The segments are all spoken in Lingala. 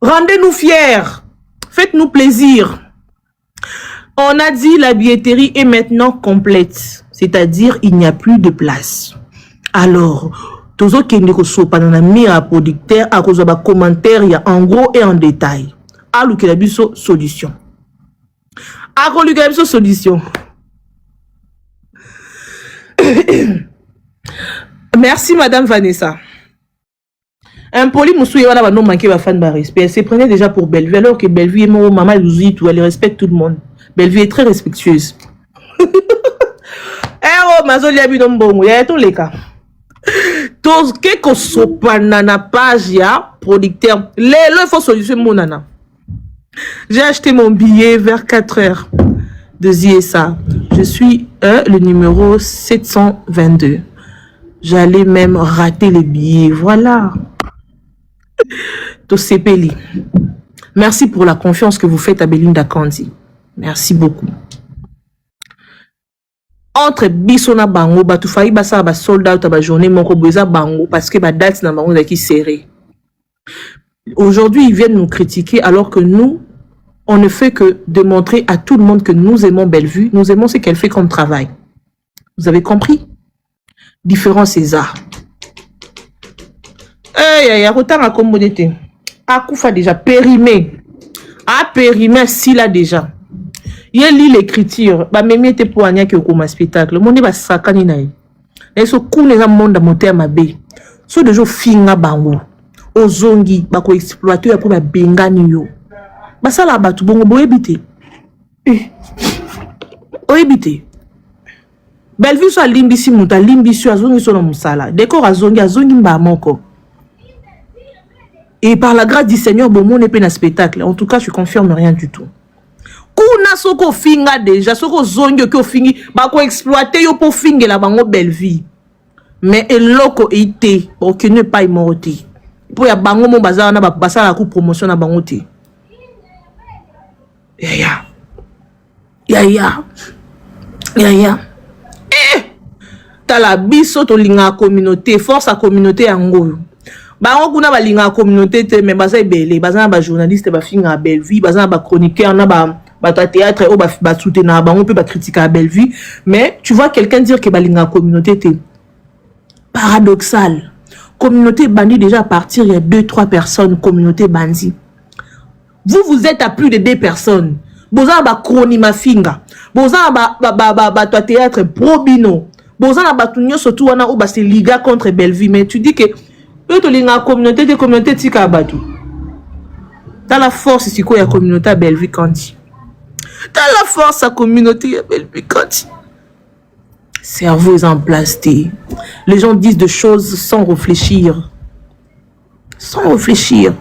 Rendez-nous fiers. Faites-nous plaisir. On a dit la billetterie est maintenant complète. C'est-à-dire, il n'y a plus de place. Alors, tous ceux qui ne sont pas dans la mire à producteur, à cause de vos commentaires, il y a en gros et en détail. À l'oukilabiso solution. À l'oukilabiso solution. Merci, Madame Vanessa. Un poli moussouye va non manquer va fan de respect. Elle se prenait déjà pour Bellevue, alors que Bellevue est mon maman Louzi, tout, elle respecte tout le monde. Bellevue est très respectueuse. Eh oh, mazoli abi non bon, il y a tous les cas. Tous que sopa nana page ya producteur. Il faut solution mon nana. J'ai acheté mon billet vers 4 heures de ZSA. Je suis le numéro 722. J'allais même rater le billet. Voilà. Tosepeli. Merci pour la confiance que vous faites à Belinda Kandi. Merci beaucoup. Entre Bissona Bango, tu failli basa ba sold out ba journée mon koboza Bango parce que ba date na Bango qui serré. Aujourd'hui, ils viennent nous critiquer alors que nous, on ne fait que démontrer à tout le monde que nous aimons Bellevue, nous aimons ce qu'elle fait comme travail. Vous avez compris? Différents César. Il y a autant à commodité. Akoufa déjà périmé. A périmé s'il a déjà. Il y a l'écriture. Bah même était pour anya qui au comme spectacle. Mon ba sakani na. Et so kune za monde monter ma bé. So de jo finga bango. Ozongi ba ko exploiter après ba bengani yo. Ba sala ba tu bongo boyebité. Oyebité. Bellevue so limbisi muta limbisi azongi so na musala. Décor azongi mba moko. Et par la grâce du Seigneur, bon, mon épée na spectacle. En tout cas, je confirme rien du tout. Kuna soko finga déjà, soko zongo ko fingi, ba ko exploiter yo pour finge la bango Bellevue. Mais eloko ité, pour que ne pas immorté. Pour ya bango mon bazar na ba basala ku promotion na bango té. Ya. Ta la biso to linga communauté, force à communauté yango. Ba on kuna ba linga communauté te mais baza ebele, baza ba journaliste ba finga Bellevue, baza ba chroniqueur na ba théâtre ou ba soutenir ba on peut ba critiquer à Bellevue, mais tu vois quelqu'un dire que ba linga communauté te paradoxal. Communauté bandit déjà à partir il y a 2-3 personnes communauté bandit. Vous êtes à plus de 2 personnes. Boza ba chronique finga. Boza ba théâtre probino. Boza ba tunyo surtout wana ou ba se liga contre Bellevue, mais tu dis que tu as communauté de communauté tika abatu. T'as la force ici quoi ya communauté à Bellevue Kandi. T'as la force à communauté à Bellevue Kandi. Cerveau est emplasté. Les gens disent des choses sans réfléchir. Sans réfléchir.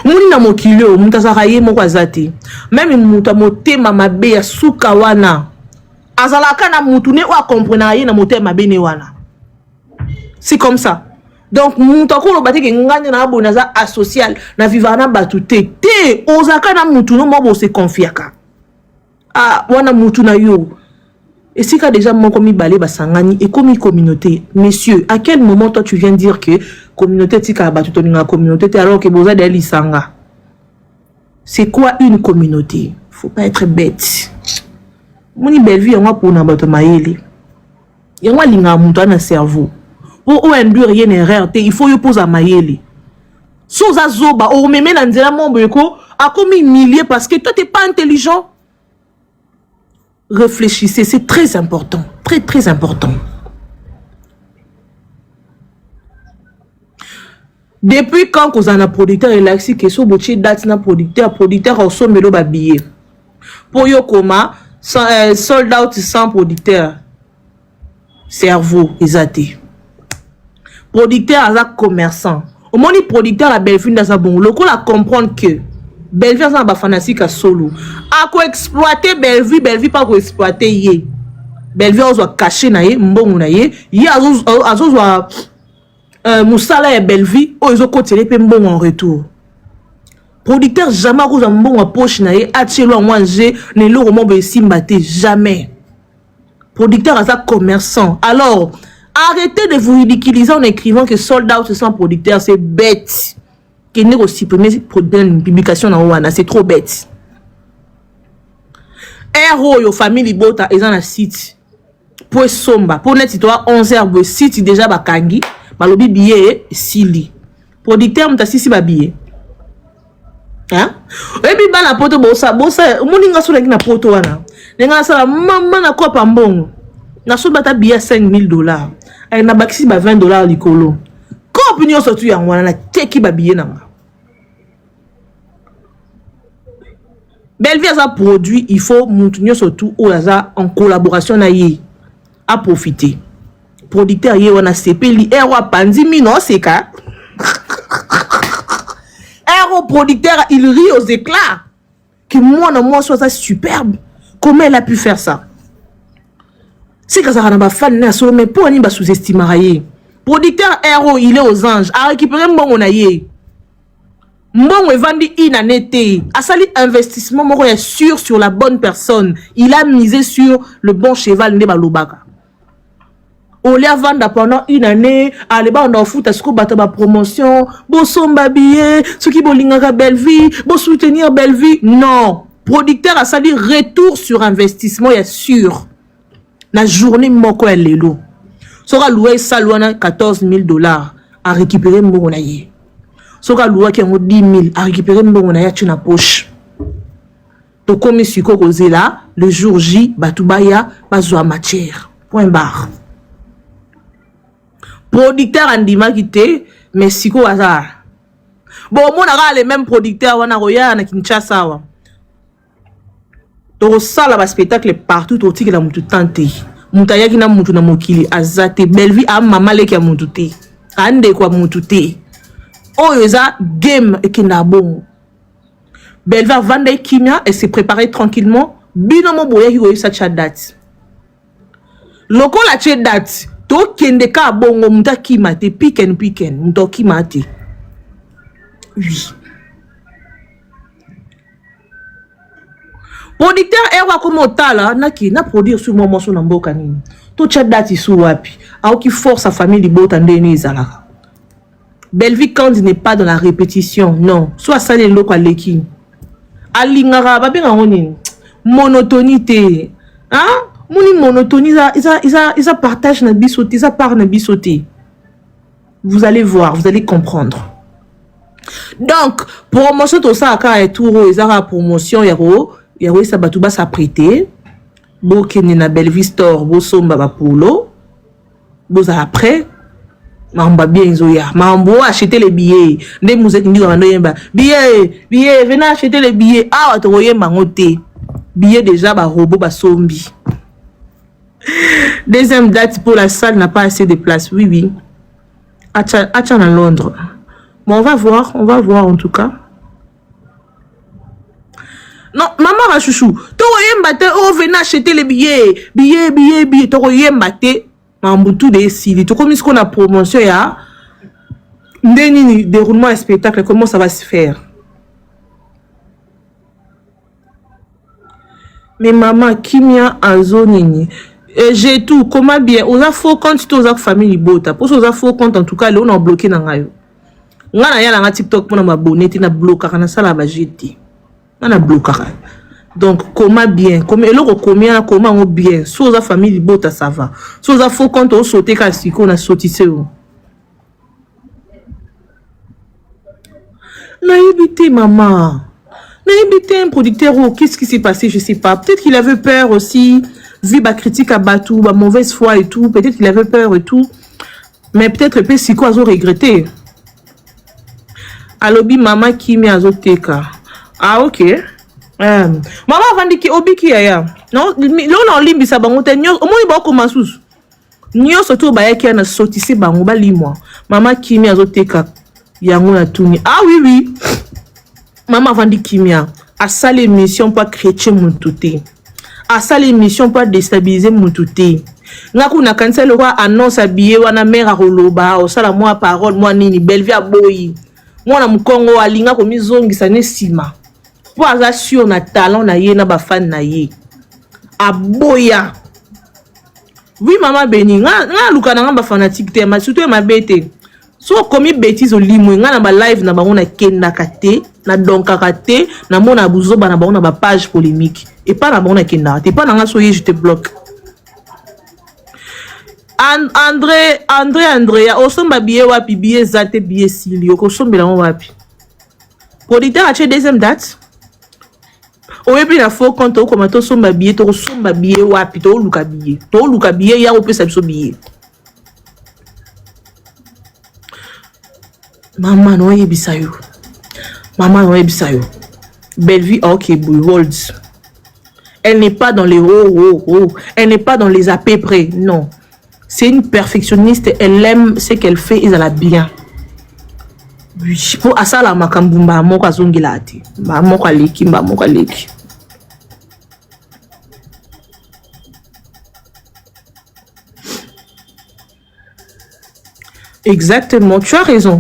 Mouni na mokilio, mutazaraye mokwazate. Même muta mote mamabe ya suka wana. Azalaka na mutune wa comprendre na mote mabene wana. C'est comme ça. Donc, moutako lo bati ke ngani na abona za asocial na vivana batute te ozaka na mutu no mo se confiaka. Ah, wana mutu na yo. Et si ka déjà mon komi balé basangani et komi communauté. Messieurs, à quel moment toi tu viens dire que communauté tika batuto na communauté alors que boza de lisanga? C'est quoi une communauté? Faut pas être bête. Moni Bellevue yango pour na bato mayele. Yango linga mutu na cerveau. Ou endure rien erreur, il faut y poser à maïeli. Soza zoba, ou même dans la mombre a commis milliers parce que toi t'es pas intelligent. Réfléchissez, c'est très important, très très important. Depuis quand vous en a producteur et l'axi que so bochi date na producteur au sommet ba billet. Pour yo koma sold out sans producteur. Cerveau exaté. Producteur à la commerçant. Au moins, producteur à Bellevue dans sa bon local à comprendre que Bellevue a un fanatique à solo. À quoi exploiter Bellevue pas quoi exploiter yé. Bellevue a caché na yé, mbongo na yé. Yé a Moussala et Bellevue, ils ont côté les mbongo en retour. Producteur jamais a un mbongo à poche na yé, a tchelo à manger, ne l'euro m'en simbate jamais. Producteur à sa commerçant. Alors, arrêtez de vous ridiculiser en écrivant que sold out sans producteur, c'est bête. qui n'est aussi supprimer une publication dans Wana, c'est trop bête. Héros yo famille bota ils ont un site pour somba pour net toi 11h le site déjà bakangi balobi billet sili producteur mta sisi ba billet hein et puis ba la poto bossa moninga so na poto wana nenga sala mama na kopa mbongo na so bata billet $5,000 ay na bakisi ba $20 likolo ko opinion surtout ya wana na teki ba billet nanga. Bellevue a un produit, il faut maintenir surtout en collaboration à profiter. Producteur y on a CP li erwa panzi mino c'est ka. Erwa producteur il rit aux éclats. Que moi soit ça superbe. Comment elle a pu faire ça? C'est que ça n'a pas fan na solo mais pour ni ba sous-estimer. Producteur Hero il est aux anges a récupéré mon aye. Mon vendi inanete a sali investissement moko est sûr sur la bonne personne. Il a misé sur le bon cheval ne balobaka. On l'a vendu pendant une année, allez ba on a foot à ce qu'on batte ma promotion, bo somba billet, ce qui bolingaka Bellevue, bo soutenir Bellevue. Non, producteur a sali retour sur investissement est sûr. La journée moko elle lelo. Sera loué salouana $14,000 à récupérer mon aye. Soka loi qui a 10 000 à récupérer mon aya tu na poche. To comme si ko là le jour J batubaya bazwa matière. Point barre. Producteur andima kité mais siko hasard. Bon mon ara les mêmes producteurs wana roya na Kinshasa wa. To sala ba spectacle partout au tiki la mutu tante. Mutaya kina mutu na mokili azate Bellevue a mamale ki mutu te. Ande kwa mutu te. Oh, y'a game et qui n'a bon. Bellevue va vendre kimia et se préparer tranquillement. Binomo boya qui sa chat date. Loko la chat date. To kende ka bongo muta kimate piken muta kimate. Oui. Producteur ewa comme tala na produire sur moment son mboka nini. To chat date isu wapi. A qui force sa famille di bota ndeni izalaka. Bellevue quand il n'est pas dans la répétition, non. Soit ça les locaux à l'équipe. Alingara, ba bien en monotonité. Hein? Moni monotonie, ils partagent na bisoté, ils part na bisoté. Vous allez voir, vous allez comprendre. Donc, promotion tout ça à et tout, ils ont promotion, yaro, ça batouba s'apprêter. Bo kene na Bellevue store, bo somba ba polo. Bo après. Mamba bien zoya. Mambo acheter les billets. Ne musique ni on yemba. Billets, venez acheter les billets. Ah, to yemba ngote. Billets déjà ba robot ba sombi. Deuxième date pour la salle n'a pas assez de place. Oui. Achan à Londres. Bon, on va voir en tout cas. Non, maman va chouchou. To yemba te oh venez acheter les billets. To yemba te Mambutu de Sili. Tout comme ce qu'on a promotion, il y a un déroulement et spectacle. Comment ça va se faire? Mais maman, Kimia en zone, j'ai tout. Comment bien? On a faux compte tous aux familles bota. Pour ça, on a faux compte en tout cas, là, on a bloqué dans la on a un TikTok pour m'abonner, on a bloqué, on a ça là, jeté. On a bloqué. Donc, comment bien? Comment bien? Sous la famille bota, ça va. Sous la faux compte, on sauté quand on a sauté. Naïbité, maman. Naïbité, un producteur, qu'est-ce qui s'est passé? Je sais pas. Peut-être qu'il avait peur aussi. Vu ma critique à Batou, ma mauvaise foi et tout. Peut-être qu'il avait peur et tout. Mais peut-être que si quoi, ils ont regretté. Alobi, maman, qui m'y a zoteka. Ah, ok. Maman avant de obi ki ya non non limbi sa bango te nyo omoni ba ko masus nyo surtout ba yaki na sotisi bango ba limwa maman Kimi azoteka yango na tuni ah oui maman avant de Kimia a sale émission pour chrétien mututé a sale émission pour déstabiliser mututé ngaku na cancel roi annonce habillé wana mère roloba o sala moi parole moi nini Bellevue aboyi mwana mukongo alinga ko mizongisa ne sima pour avoir sur na talent na ye na ba fan na ye aboya oui maman Beni nga luka na ba fanatique te ma surtout ma bête So komi bêtise au limo nga na ba live na bango na kenda kate na donkaka te na mona buzoba na bango na ba page polémique et pas na bango na kenda te pas na nga soye je te bloque. Andrea osomba billet wapi billet zate billet sili okosombela ngo wapi producteur a deuxième date oyebi na faux compte okoma tosomba billet tokosomba billet wapi toluka billet ya opesa biso billet Maman noyebisa yo. Bellevue ok Bolds. Elle n'est pas dans les elle n'est pas dans les à peu près, non. C'est une perfectionniste, elle aime ce qu'elle fait et elle a bien. Pour asala makambumba moka zongilati. Moka leki. Exactement, tu as raison.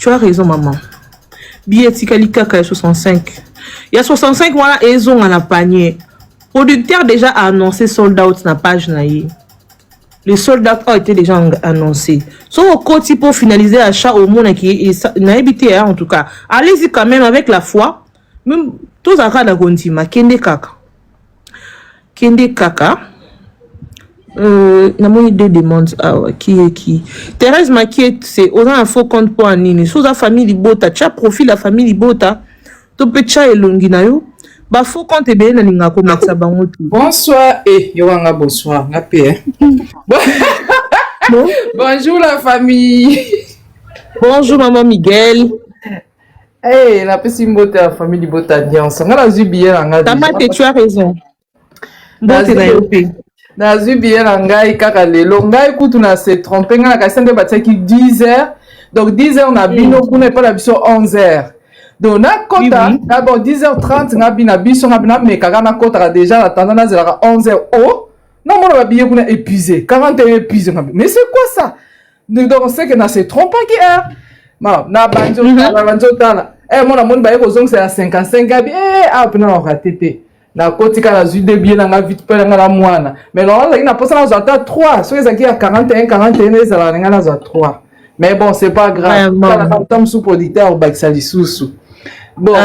Tu as raison, maman. Billet Kaka 65. Il y a 65 voilà, ils ont un panier. Producteur déjà a annoncé sold out na page naïe. Les sold out ont été déjà annoncés. So au côté pour finaliser l'achat au monde qui n'a habité en tout cas. Allez-y quand même avec la foi. Même tous à la continua. Kende Kaka. Namoni deux demandes qui Thérèse Maquiet c'est aux un faux compte pour Anini sous la famille Libota tu as profil la famille Libota to pecha elongi na yo ba faux compte e bien na linga ko maxa bango tout bonsoir et yowanga bonsoir na paix bonjour la famille bonjour maman Miguel eh la pesi mbote la famille Libota diance ngala zubiye nga tamate tu as raison mbote na yo pe Nazu bien na ngai kaka lelo ngai kutu na se tromper nga na kasende batiaki 10h donc 10h na bino kuna pas la biso 11h donc na kota d'abord 10h30 nga bina biso nga bina mekaka na kota déjà la tendance zela 11h oh non mon ba billet kuna épuisé 41 épuisé mais c'est quoi ça donc on sait que na se tromper qui na banjo tala mon amon ba ko zong c'est à 55 gabi ah pena na raté na kotika na zui debie na nga vite pela nga la mwana mais non là il n'a pas ça dans 3 so ezaki à 41 ezala nga na 3 mais bon c'est pas grave quand on sous producteur bakisa lisusu bon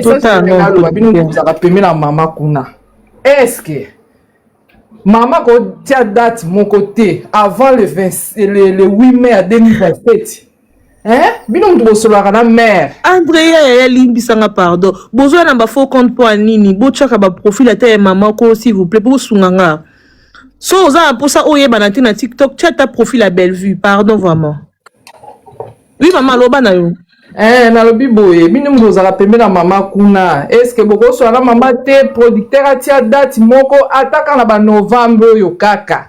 totalement bino vous a payé la maman kuna est-ce que maman ko tia date mon côté avant le 8 mai à 2027 bino mtu bosolaka na mère Andrea ya limbisanga pardon bozo na ba faux compte pour Anini bochaka ba profil ata maman ko s'il vous plaît pour sunganga so za pour ça oyeba na tina TikTok tu as ta profil à Bellevue pardon vraiment oui maman loba na yo na lobi boye bino mtu ozaka pembe na maman kuna est-ce que boko so na maman te producteur atia date moko ataka na ba novembre yo kaka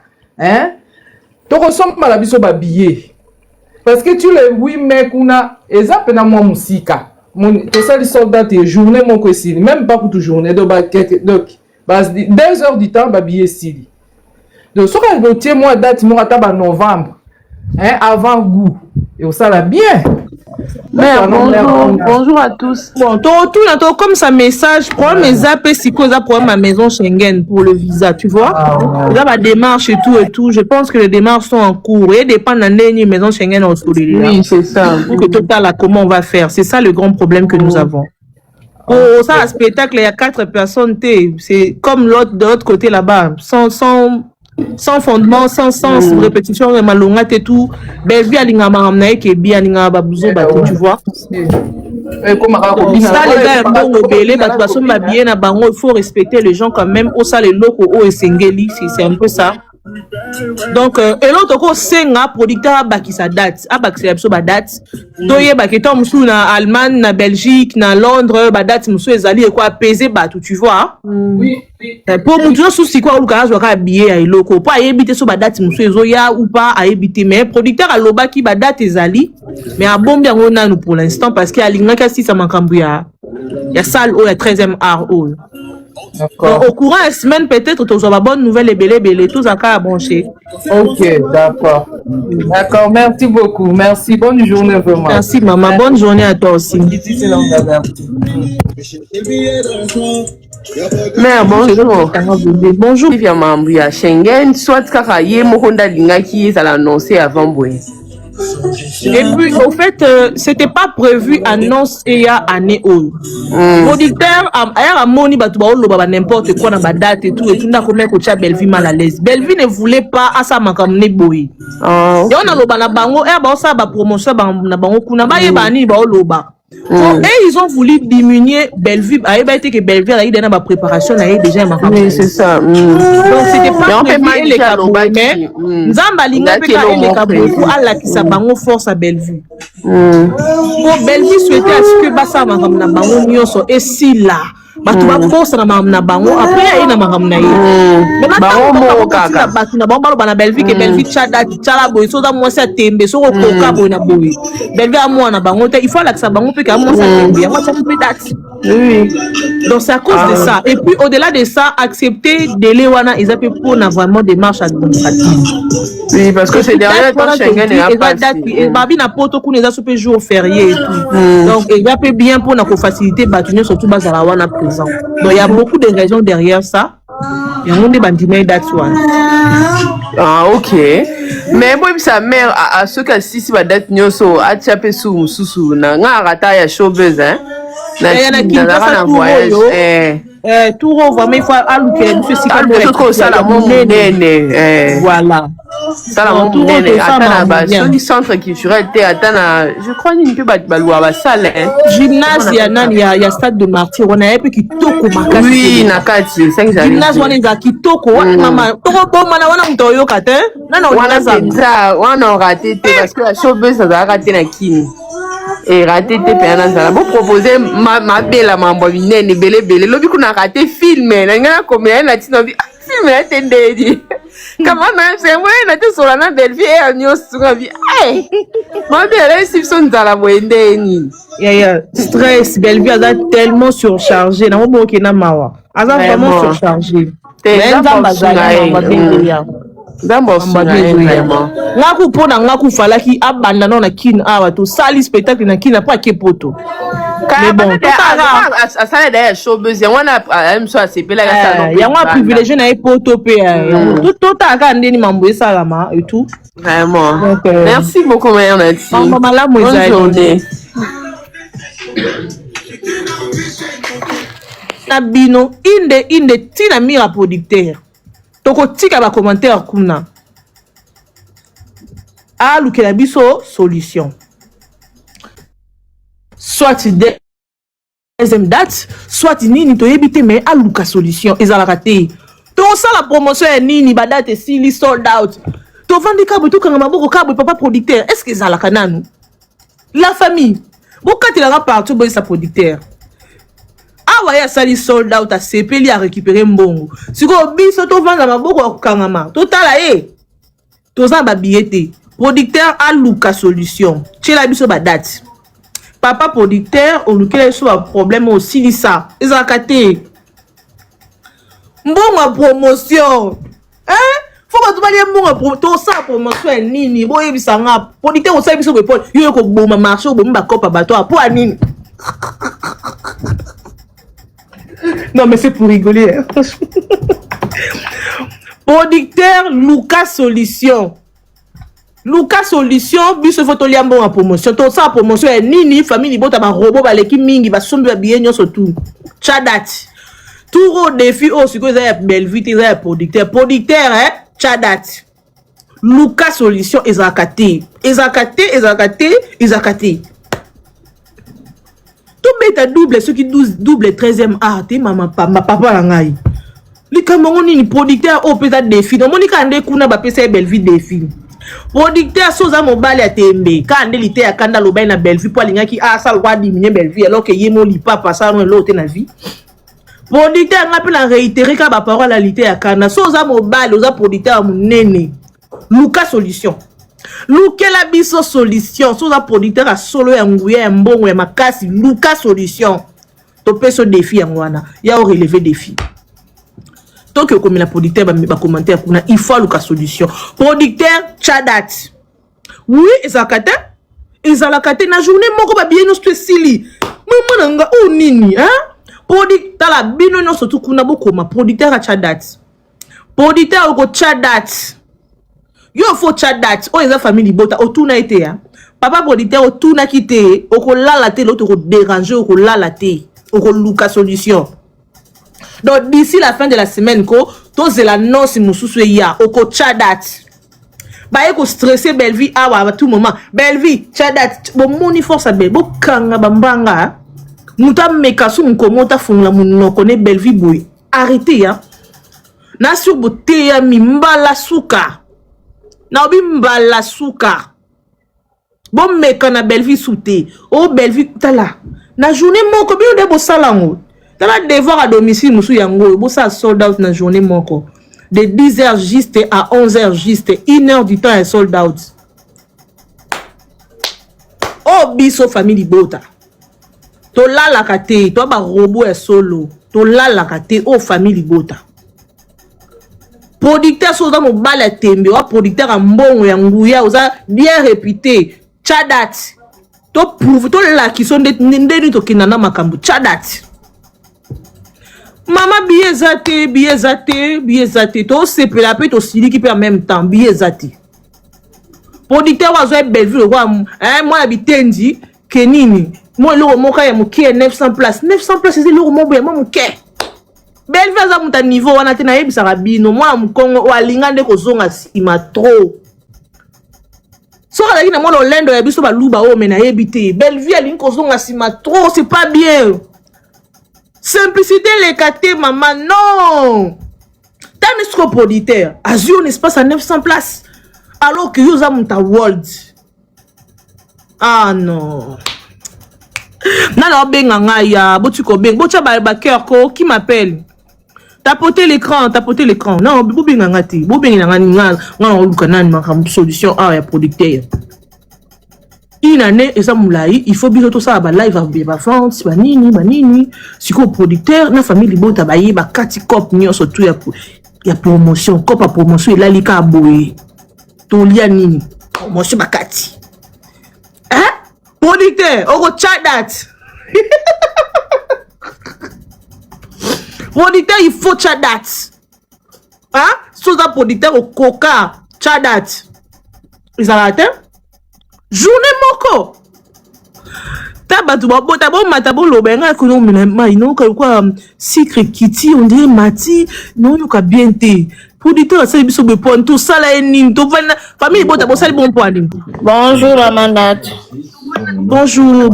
toko somba la biso ba billet. Parce que tu le 8 mai kuna ezapena moi musika to sali soldat et journée mon kwesi même pas pour toute journée donc 2 heures du temps ba billet sili donc so ka voter moi date mo ata ba novembre avant goût et ça la bien. Bonjour à tous. Bon, tout comme ça message, prends mes zappes si cause pour ma maison Schengen pour le visa, tu vois. Là ma démarche et tout, je pense que les démarches sont en cours et dépend d'un dernier maison Schengen en dessous. Oui, c'est ça. Pour que total comment on va faire, c'est ça le grand problème que nous avons. Oh, ça un spectacle il y a 4 personnes, c'est comme l'autre de l'autre côté là-bas, sans fondement, sans sens, répétition, malonga et tout. Bellevue alinga maramnae qui est bien alinga babuzo bateau, tu vois. Ça les gars bon belé bateau basomba bien na bango, il faut respecter les gens quand même. Au ça les locaux au esengeli, c'est un peu ça. Donc et l'autre ko senga producteur baki sa date, abaki sa ba date. Doye baki tom sou na Allemagne, na Belgique, na Londres, ba date musu ezali e quoi peser bateau, tu vois. Oui. Pour mon Dieu souci quoi ou ka zo billet ay loko pas éviter so ba date musu ezoya ou pas à éviter mais producteur a loba ki ba date ezali mais a bombe yango nanu pour l'instant parce que alinga ka si ça makambu ya salle au 13e art au au courant la semaine peut-être tu auras bonne nouvelle et belé tout ça à brancher. OK, d'accord. D'accord, merci beaucoup. Merci, bonne journée vraiment. Merci maman, bonne journée à toi aussi. Mère, bonjour. Bonjour. Il y a membre à Schengen, soit kaka ye mokonda linga qui est à l'annoncer avant boy. Et puis, au fait, c'était pas prévu annonce et ya année haut. Producteur, à moni ba n'importe quoi dans ba date et tout n'a comme coach Bellevue mal à l'aise. Bellevue ne voulait pas à ça makamne boy. Et on a loba na bango et ba ça ba promotion na bango kuna ba yebani ba loba. Et ils ont voulu diminuer Bellevue. A été que Bellevue a eu déjà ma préparation, a déjà ma oui, c'est ça. donc c'était pas prévu les cabos, mais Nzamba linga peka et les cabos à la qui s'abango force à Bellevue. Pour Bellevue souhaitait à ce que basa makam na bango nyonso et si là batu ba force na makam na bango après ya na makam na ye. Bango kaka. Batu na bango ba na Bellevue que Bellevue tchala boy so da moi ça tembe so ko ka boy na boy. Bellevue a moi na bango te il faut la que ça bango peka moi ça tembe ya moi ça peut date. Oui. Donc c'est à cause de ça. Et puis au-delà de ça, accepter délai wana ils appellent pour vraiment des marches administratives. Oui, parce que c'est derrière quand Schengen est passé. Et babi na poto kuna za super jour férié et tout. Donc il va bien pour na faciliter batuner surtout bazala wana présent. Donc il y a beaucoup de raisons derrière ça. Il y a des bandimets that's one. Ah OK. Mais moi sa mère à ce cas si va date nyoso a tchapé sous sous na ngata ya showbiz hein. Il y a qui passe à voyage. Tout vraiment il faut allouer monsieur si comme le ça la monnaie voilà. Ça la monnaie attends ba sur centre culturel te attends je crois ni peut balwa ba salle hein. Gymnase ya nani ya stade de martyr on a un peu qui toko makasi. Oui na kati 5 jours. Gymnase wana za kitoko wana mama toko boma na wana mto yoka te nana wana raté parce que la showbiz ça a raté na kini. Et raté tes pénans ça bon proposer ma belle mambo binene belé lobi kuna raté film na ngana combien na tino film na tendedi comment na c'est moi na te sur la Bellevue et agnos sur vie eh ma belle réception dans la moyenne ya stress Bellevue a tellement surchargé na mo ke na mawa aza vraiment surchargé mais nzamba za ngaku pona ngaku falaki abanda na kin awa to sali spectacle na kin pas ke poto mais bon à ça d'ailleurs showbiz wana même soit c'est pela ça ya ngwa privilégié na poto pe tout taka ndeni mambo esalama et tout vraiment merci beaucoup mère Nati bonne journée na bino inde tina mira producteur toko tika ba commentaire kuna a lukela biso solution soit deuxième date soit nini to yebite mais a luka solution ezalaka te to ça la promotion ya nini ba date si sold out to vandi kabo to kanga maboko kabo papa producteur est-ce que ezalaka nanu la famille bokatelaka partout boy sa producteur awa ya sali sold out a sepeli a récupérer mbongo siko biso to vanga maboko kangama to tala to za ba billet producteur a luka solution tchela biso ba date papa producteur o lukela biso ba problème aussi lisa ezaka te mbongo promotion faut ba tubali mbongo to sa promotion nini boye bisanga producteur o sa biso be pole yo ko boma marché o bomba kopa bato po anini. Non, mais c'est pour rigoler. Hein. Producteur Lucas Solution. Lucas Solution, bis photo liambo en promotion. Tout ça en promotion est nini famille bota ba robot ba leki mingi ba sombi ba bien surtout. Chadat. Tout au défi au ce que ça Bellevue ça producteur. Producteur hein Chadat. Lucas Solution ezakate. Tout bête double ceux qui double 13e art maman papa la ngai li kamongo ni producteur au peut-être défi donc moni kande kuna ba pesa Bellevue défi producteur soza mobile ya tembe kande lité ya kanda lobai na Bellevue po linga ki ça le roi diminuer Bellevue alors que yemo li papa ça non l'autre na vie producteur ngapi la réitérer ka ba parole la lité ya kanda soza mobile oza producteur munene Lucas Solution Lukela biso solution so za producteur a solo ya nguya ya mbongo ya makasi Lucas Solution to peso défi ya ngwana ya o relever défi donc comme la producteur ba commentaire kuna il faut Lucas Solution producteur Chadat oui ezakate na journée moko ba bien no sili mama nanga o nini hein producteur la bino no surtout kuna boko ma producteur a Chadat producteur ko Chadat Yo faut chat date. Oh, les famille libota. O tout n'a été, hein. Papa producteur, o tout n'a quitté. O ko la la té, l'autre ko déranger, o ko la la té. O ko louka solution. Donc, d'ici la fin de la semaine, ko, to c'est la non si moussou ya. O ko chat date. Bah, ko stressé Belleville, à tout moment. Belleville, chat date. Bon, moni force à Belleville. Bon, kanga bambanga. Mouta mekasu mkomota fungla mouno kone Belleville boy. Arrêtez, hein. Na sur boté ya mimbala souka. Na obi mbala souka. Bon meka na Belleville souté. Oh Belleville tala. Na journée moko bi de bo salango. Tala devoir à domicile musu yango. Bo sa sold out na journée moko. De 10h juste à 11h juste. 1 heure du temps est sold out. Oh biso famille bota. To la la kate. To ba robot est solo. To la la kate. Oh famille bota. Producteur soza mo bala tembe wa producteur a mbongo ya nguya oza bien réputé chadat to prouve to la qui sont ndeni to kinana makambu chadat mama biezate to sepela pe to siliki pe en même temps biezate producteur wa zo Belleville wa moi habitendi kenini moi lo mo ka ya mo ki 900 places c'est le mo bo mo ke Belleville za muta niveau wana tena yebisa rabino mwa mkongo walinga nde kozonga sima trop so ala kina mwana olendo ya biso baluba o mena yebite Belleville alinga kozonga sima trop c'est pas bien simplicité les kate maman non tant est-ce producteur azio un espace à 900 places alors que yo za muta world ah non nana benga ngaya botuko beng bocha ba cœur ko qui m'appelle tapoter l'écran. Non, vous bien ngati. Vous bien ngani ngana solution à producteur. Une année et ça moulai, il faut bien tout ça ba live ba France, ba nini. Si ko producteur na famille libota ba yeba kati cop nyo surtout ya promotion, cop à promotion la lika boy. To lia nini. Promotion ba kati. Hein? Producteur, on chat that. Producteur, il faut chat that. Hein? Sous un producteur au coca, chat that. Ils arrêtent? Journée moko. Tabo lobenga kono mina ino quoi secret kitty on dirait mati non yoka bien té. Producteur ça biso be point tout ça là nin to famille bon tabo ça bon point. Bonjour maman Nat. Bonjour.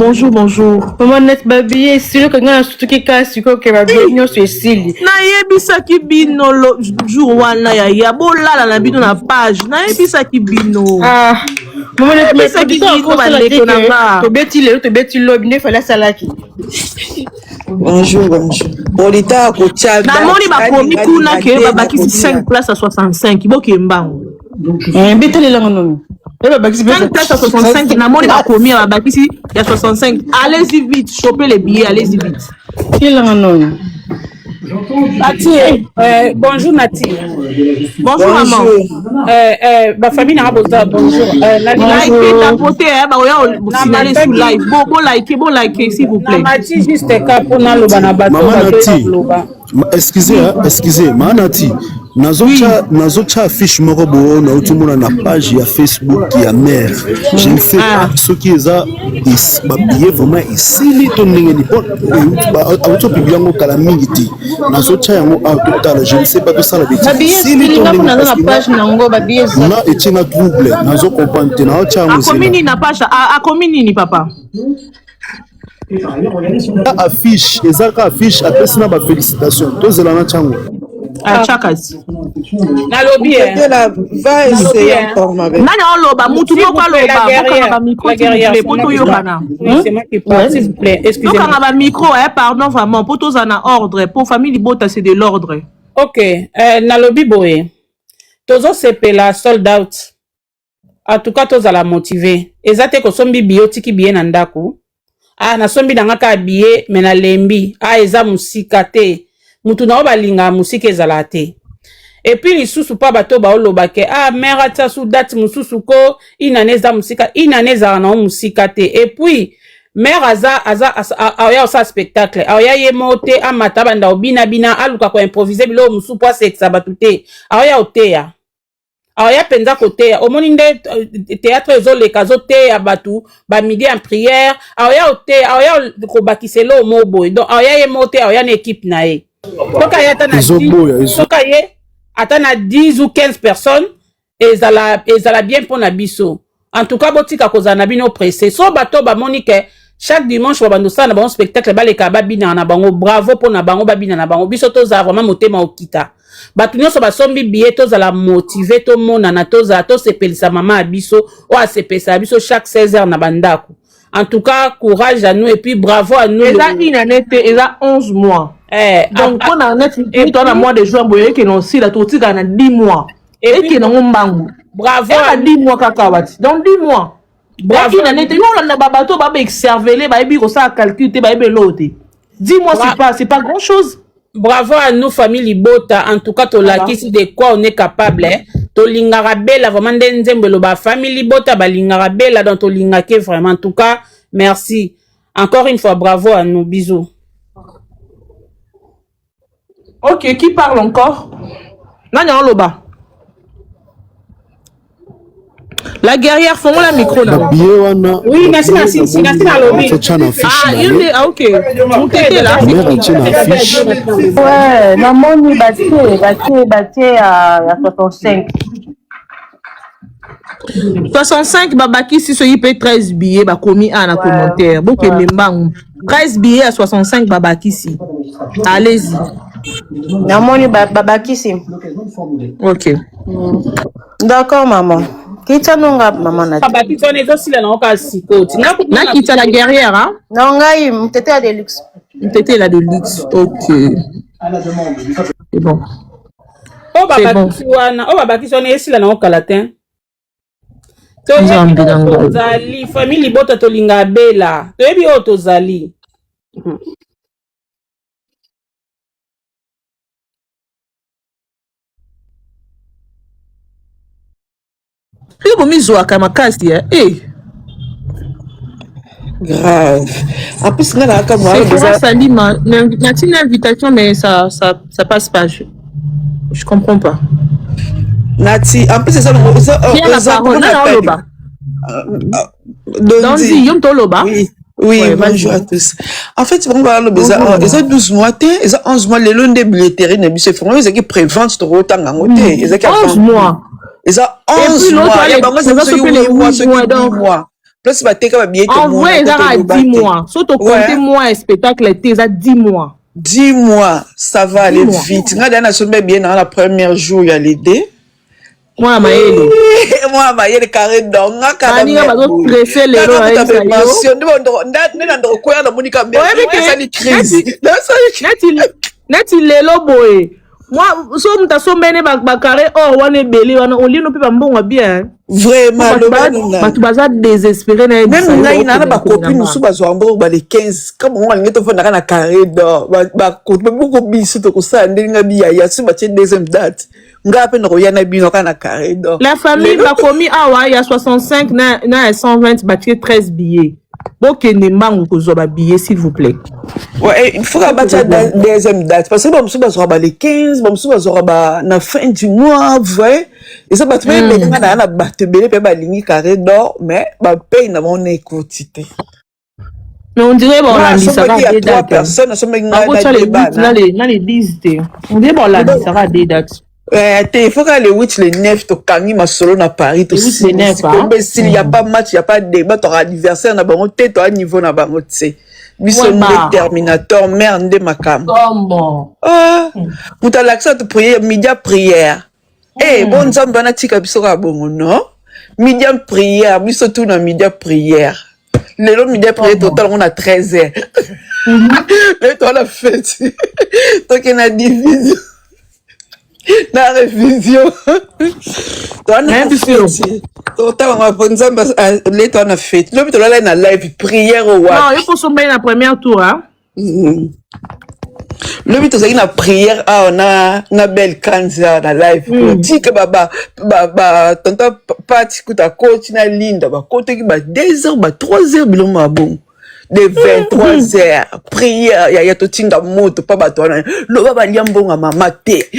Maman Nat babi silo kanga sutuki kasi ko ke babi nyo so esili. Na yebisa ki bino lo jour wana ya bolala na bino na page. Na yebisa ki bino. Ah. Maman Nat yebisa ki bino ba leko na ba. To beti lo bine fala salaki. Bonjour. Polita ko tcha. Na moni ba komi kuna ke ba bakisi 5 places à 65. Boke mbango. Betele la ngono. 5 places à 65, na moni ba komi ba bakisi ya 65. Allez-y vite, chopez les billets, allez-y vite. Nati, bonjour Nati. Bonjour maman. Ma famille n'a pas besoin. Bonjour. Like ta pote ba oya signaler sur live. Bon like s'il vous plaît. Nati juste ka pour na loba na bato. Maman Nati. Excusez, Maman Nati. Nazocha affiche moko bo na utumuna na page ya Facebook ya mère. Je ne sais pas ce qui est ça ba billet vraiment ici li to ndenge ni bon ba auto publier ngo kala mingi ti. Nazocha yango total je ne sais pas que ça la bêtise. Si li to ndenge na page nango ba billet ça. Na etinga trouble nazo comprendre na ocha ngo. Akomini na page akomini ni papa. Affiche ezaka affiche apesina ba félicitations tozela na chango. Chakas. Na lobby. Va essayer encore ma belle. Nani oloba mutu moko aloba boka ba micro s'il poto yokana. C'est moi qui parle s'il vous plaît. Excusez-moi. Boka ba micro pardon vraiment poto za na ordre pour famille libota c'est de l'ordre. OK, na lobby boye. Tozo sepela sold out. En tout cas toza la motiver. Ezate ko sombi biotiki bien na ndako. Ah na sombi na ngaka biye mena lembi. Ah eza musika te. Mutu na obalinga musika ezala te. Et puis lisusu pa bato ba oloba ke mère ata su date mususu ko inaneza musika inaneza na musika te. Et puis mère aya osa spectacle aya ye mote amata banda obina aluka ko improviser bilo musu po sexa batute aya oteya. Alors ya penza côté au moni nde théâtre ezoleka zoteya batu ba midi en prière alors ya ote alors ya ko bakiselo mo boy donc alors ya ye mote alors ya na équipe na ye toka ya tana toka ye atana 10 ou 15 personnes ezala bien pour na biso en tout cas botika kozana bino pressé so bato ba moni ke chaque dimanche babando ça na bon spectacle baleka babina na bango bravo pour na bango babina na bango biso toza vraiment motema okita batu nyonso basombi billet tozala motivé tomonana tosepelisa mama ya biso oyo asepelisa biso chaque 16h na bandako en tout cas courage à nous et puis bravo à nous eza une année te eza 11 mois donc pour na net toi na mois de juin boye ke non si la totika na 10 mois et ke na ngombangu bravo à 10 mois kaka wati donc 10 mois bravo une année te yo na babato ba exerveler ba ebi ko ça calcul te ba ebe lote 10 mois c'est pas grand chose. Bravo à nous, famille Libota. En tout cas, tolakisi de quoi on est capable. Tolingara bela, vraiment, ndenzembelo ba famille Libota, ba lingara bela, donc tolingake vraiment. En tout cas, merci. Encore une fois, bravo à nous. Bisous. Ok, qui parle encore? Nanya Loba. La guerrière, font la micro là. Oui, merci na lobby. Ah, ok. Vous t'étiez là. Ouais, la moni bâtie à 65. 65 babaki si ce peut 13 billets ba commis en commentaire. Beaucoup membang 13 billets à 65 babaki si. Allez-y. La moni babaki si. Ok. D'accord maman. Kita nonga maman na. Babaki tone zo sila na okasi koti. Na kita la guerrière hein. Nongai mtete à de luxe. Mtete la de luxe. Ok. C'est bon. Oh babaki wana, oh babaki tone sila na okalatin. Tozali famille Libota tolinga bela toyebi oyo tozali Puis mizwaka makasi grave. En plus là comme moi Salima une invitation mais ça passe pas je comprends pas. Nati, en plus c'est ça Donzi, yom toloba. Oui, bonjour à tous. En fait, bon, ils ont 12 mois, ils ont 11 mois, les longs des billetteries, ils ont qui prévente trop autant en côté. Ils ont 11 mois. Ils ont 11 mois. Il y a pas de mois. Plus, bah, t'es comme un billet. En vrai, ils ont 10 mois. Surtout compter mois et spectacle, ils ont 10 mois. 10 mois, ça va aller vite. Nous avons bien dans la première jour, il y a l'idée. Moi, le carré d'or. Moi, so mta so mene bakare or wane belé wana oli no pe ba mbonga bien. Vraiment le tu baza désespéré na même na ina ba copine nous ba zo mbongo ba les 15 comme on ngé to fona na carré d'or ba ko beaucoup biso to ko sa ndinga biya ya su ba tie deuxième date ngape no yana bino kana carré d'or. La famille ba commis awa ya 65 na 120 ba tie 13 billets. Donc, il n'y a pas de billets, s'il vous plaît. Ouais, il faut abattre la deuxième date. Parce que bon, si on va les 15, bon, si on va la fin du mois, vous voyez. Et ça, tu peux mettre la batte belé, puis la ligne carré d'or, mais bah paye n'a pas une quantité. Mais on dirait bon, la liste ça va des dates. Personne, ça met les 10. On dirait bon, la liste ça va des dates. Il faut que les 8, les 9, tu gagnes ma solo à Paris. S'il n'y a pas match, il n'y a pas de débat, tu auras anniversaire, tu auras niveau, tu auras déterminateur, merde, ma cam. Comment? Pour t'as l'accès, tu prier, midi prière. Eh, bon, ça me tika biso ka bon, non? Midi prière, biso tout na midi prière. Le long midi prière, total, on a 13h. Le temps, la fête. Donc, il y a division. Na révision. Toi na fait. Toi on va nzamba les toi na fait. Le but là na live prière au wa. Non, il faut sommer la première tour hein. Le but c'est na prière on a na belle kanza na live. Dit que baba tonton parti kuta coach na linda ba côté ki ba 2h ba 3h biloma bon. de 23h prière ya totinga moto pa bato wana loba balia mbonga mama te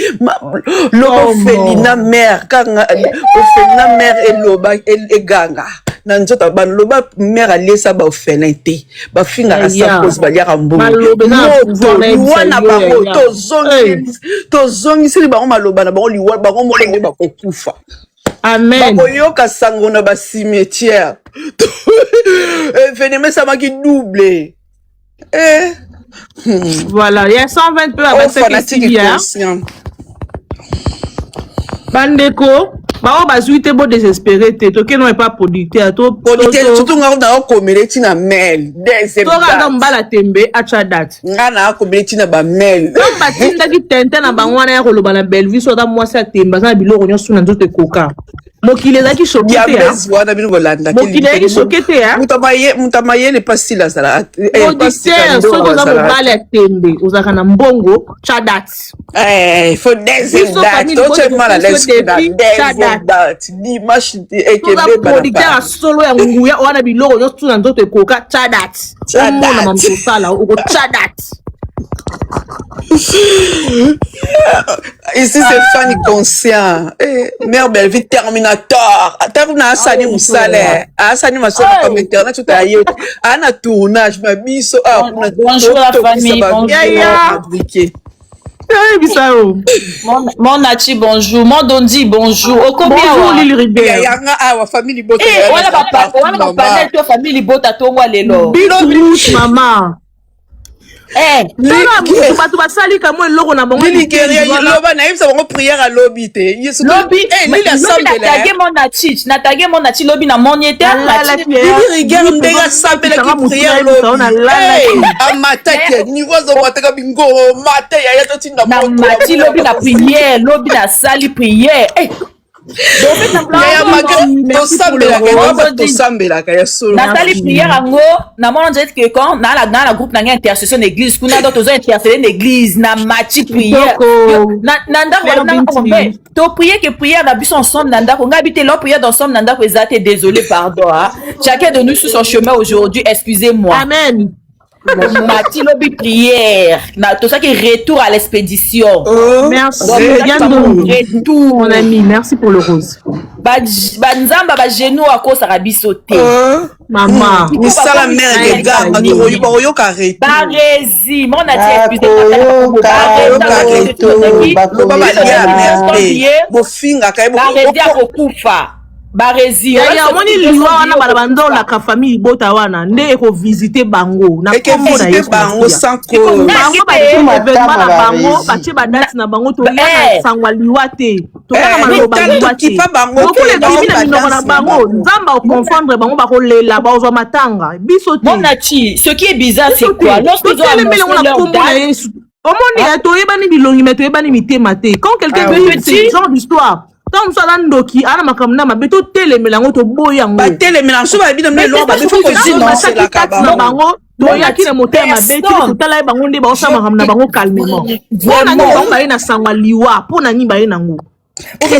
loba ofelina mère kanga ofelina mère eloba eganga na nzota baloba mère alesa ba ofelin te bafinga ka sa pose baliaka mbongo wana bango tozongisi bango maloba na bango liwa bango molenge bakokufa. Amen. Bakoyoka sango na ba cimetière. Venez ça m'a qui doublé. Voilà, il y a 120 peu avec ce qui est Bandeko, bah on va suite beau désespéré, to que non est pas producteur, to producteur surtout on a communauté na mail, des to ga mbala tembe acha date. Ngana communauté na ba mail. Donc batinda ki tente na bangwana ya koloba na Bellevue so da mwasi atemba za biloko nyonso na nzoto koka. Mokile ezaki choqué ya besoin na bino bolanda mokile ezaki choqué te ya mutamaye ne pas si la sala producteur so ko za mbala tembe ozaka na mbongo cha date. Faut des dates to tu mal à l'aise date dimanche et que producteur solo ya nguya wana biloko nyonso na nzoto koka cha date. Omona mamto sala uko cha date. Ici c'est Fanny conscient. Mère Bellevue Terminator. Termina Asani Moussale. Asani Moussale comme internet tout à l'heure. Ana tournage ma biso. Bonjour la famille. Bonjour. Mon Nachi bonjour. Mon Dondi bonjour. Bonjour Lili Ribé. Yanga awa famille Libota. Wana papa to famille Libota to ngwa lelo. Bilouche maman. Bato basali kamo eloko na bango loba na yebisa bango prière à lobby te lobby na tagé mon nachi lobby na moniteur regarde ndenge asambela ki prière lobby amata ke niveau zo wataka bingo mata ya to tinda moto na mati lobby na prière lobby na sali prière natali prière yango na mona nzete ke quand na la groupe na intercession d'église kuna donc tozo intercéder l'église na mati prière na ndako na ombe to prier que prière na biso ensemble na ndako ngabite lo prière ensemble na ndako ezate désolé pardon chacun de nous sur son chemin aujourd'hui excusez-moi amen. Mati lobby prière na tout ça qui retour à l'expédition. Merci retour mon ami, merci pour le rose. Nzamba ba genou à cause arabiso te maman ni sala mère de gars yo carré barezi mon a dit barezi ya moni liwa wana bala bandola ka famille bota wana nde eko visiter bango na kombo na Yesu bango sans cause bango ba événement na bango ba tie ba date na bango to na sangwa liwa te to na maloba liwa te to ko le kimi na minoko na bango nzamba o confondre bango ba ko lela ba ozwa matanga biso te mon nachi ce qui est bizarre c'est quoi lorsqu'ils ont annoncé leur date omoni ya to yebani bilongi mais to yebani mitema te quand quelqu'un veut ce genre d'histoire tant ça landoki ana makamna mabeto telemela ngo to boyango ba telemela so ba bino melo ba fo ko zino c'est la kaba bango to yaki na motema beti to tala bango nde ba osama kamna bango calmement bona ngo bango ba ina sangwa liwa pona nyi ba ina ngo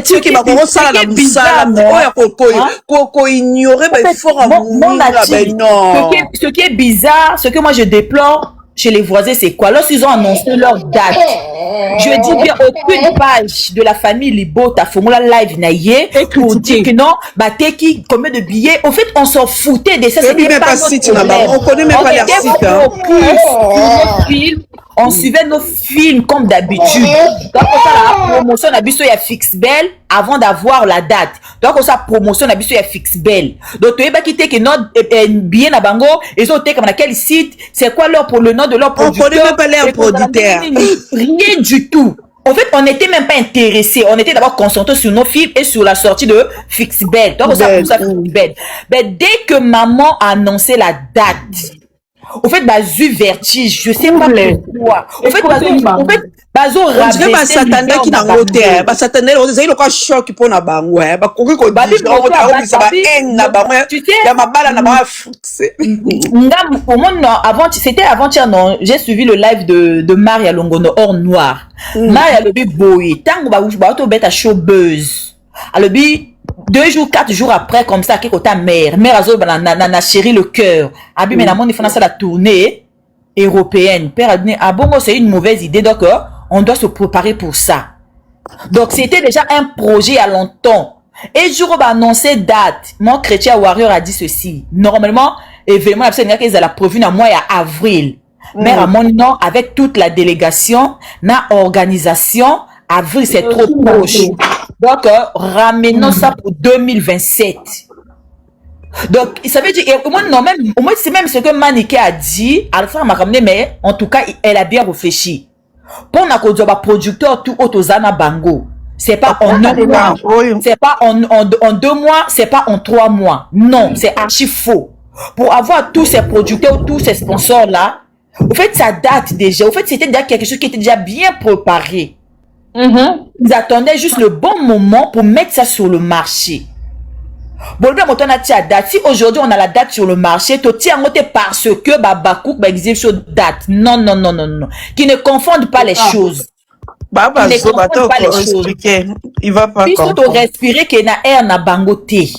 tu qui va commencer à la musala ko ignorer ba fort à non ce qui est bizarre ce que moi je déplore chez les voisins, c'est quoi? Lorsqu'ils ont annoncé leur date, je dis bien aucune page de la famille Libota Fongola Live naïe pour dire que non, Bateki, combien de billets? Au fait, on s'en foutait de ça. C'était pas site là-bas. On connaît même pas les sites. On suivait nos films comme d'habitude. Donc, on a la promotion d'Abisso et Fixbel avant d'avoir la date. Donc, on a promotion d'Abisso et Fixbel. Donc, tu n'as pas quitté que notre billet na bango, ils ont été comme quel site, c'est quoi leur pour le nom de leur producteur? On connaît même pas leur producteur. Rien du tout. En fait, on n'était même pas intéressés. On était d'abord concentrés sur nos films et sur la sortie de Fixbel. Donc, on a pour ça Fixbel. Mais dès que maman a annoncé la date, au fait, Bazou vertige, je sais pas pourquoi. Au fait, Bazou rabaissé. Ba satana qui na ngote, ba satana on disait le quoi choc pour na bango, ba koki ko dit on va ça ba en na bango. Ya mabala na ba fixé. Ngam au monde avant c'était avant-hier non, j'ai suivi le live de Maria Longono hors noir. Maria le bi boy, tango ba to beta showbuzz. Alors bi 2 jours, 4 jours après, comme ça, quelque ta mère Azo, na chéri le cœur. Abi, mais la monde, il faut la tournée européenne. Père a dit, ah bon, c'est une mauvaise idée, donc, on doit se préparer pour ça. Donc, c'était déjà un projet à longtemps. Et jour où annoncé date, mon chrétien warrior a dit ceci. Normalement, événement, ils a prévu dans mois à avril. Mais à mon nom, avec toute la délégation, na organisation, avril, c'est trop proche. Donc, ramenons ça pour 2027. Donc, ça veut dire, au moins, c'est même ce que Maniké a dit, Alpha m'a ramené, mais en tout cas, elle a bien réfléchi. Pour na producteur tout autozana bango. C'est pas en 1 mois, c'est pas en 2 mois, c'est pas en 3 mois. Non, c'est archi faux. Pour avoir tous ces producteurs, tous ces sponsors-là, au fait, ça date déjà. Au fait, c'était déjà quelque chose qui était déjà bien préparé. Ils attendaient juste le bon moment pour mettre ça sur le marché. Bon, on a la date. Si aujourd'hui on a la date sur le marché, tu tiens parce que Babakouk existe sur date. Non. Qui ne confondent pas les choses. Baba, il va pas comprendre. Puisque tu respirer qu'il y a air na bangoté.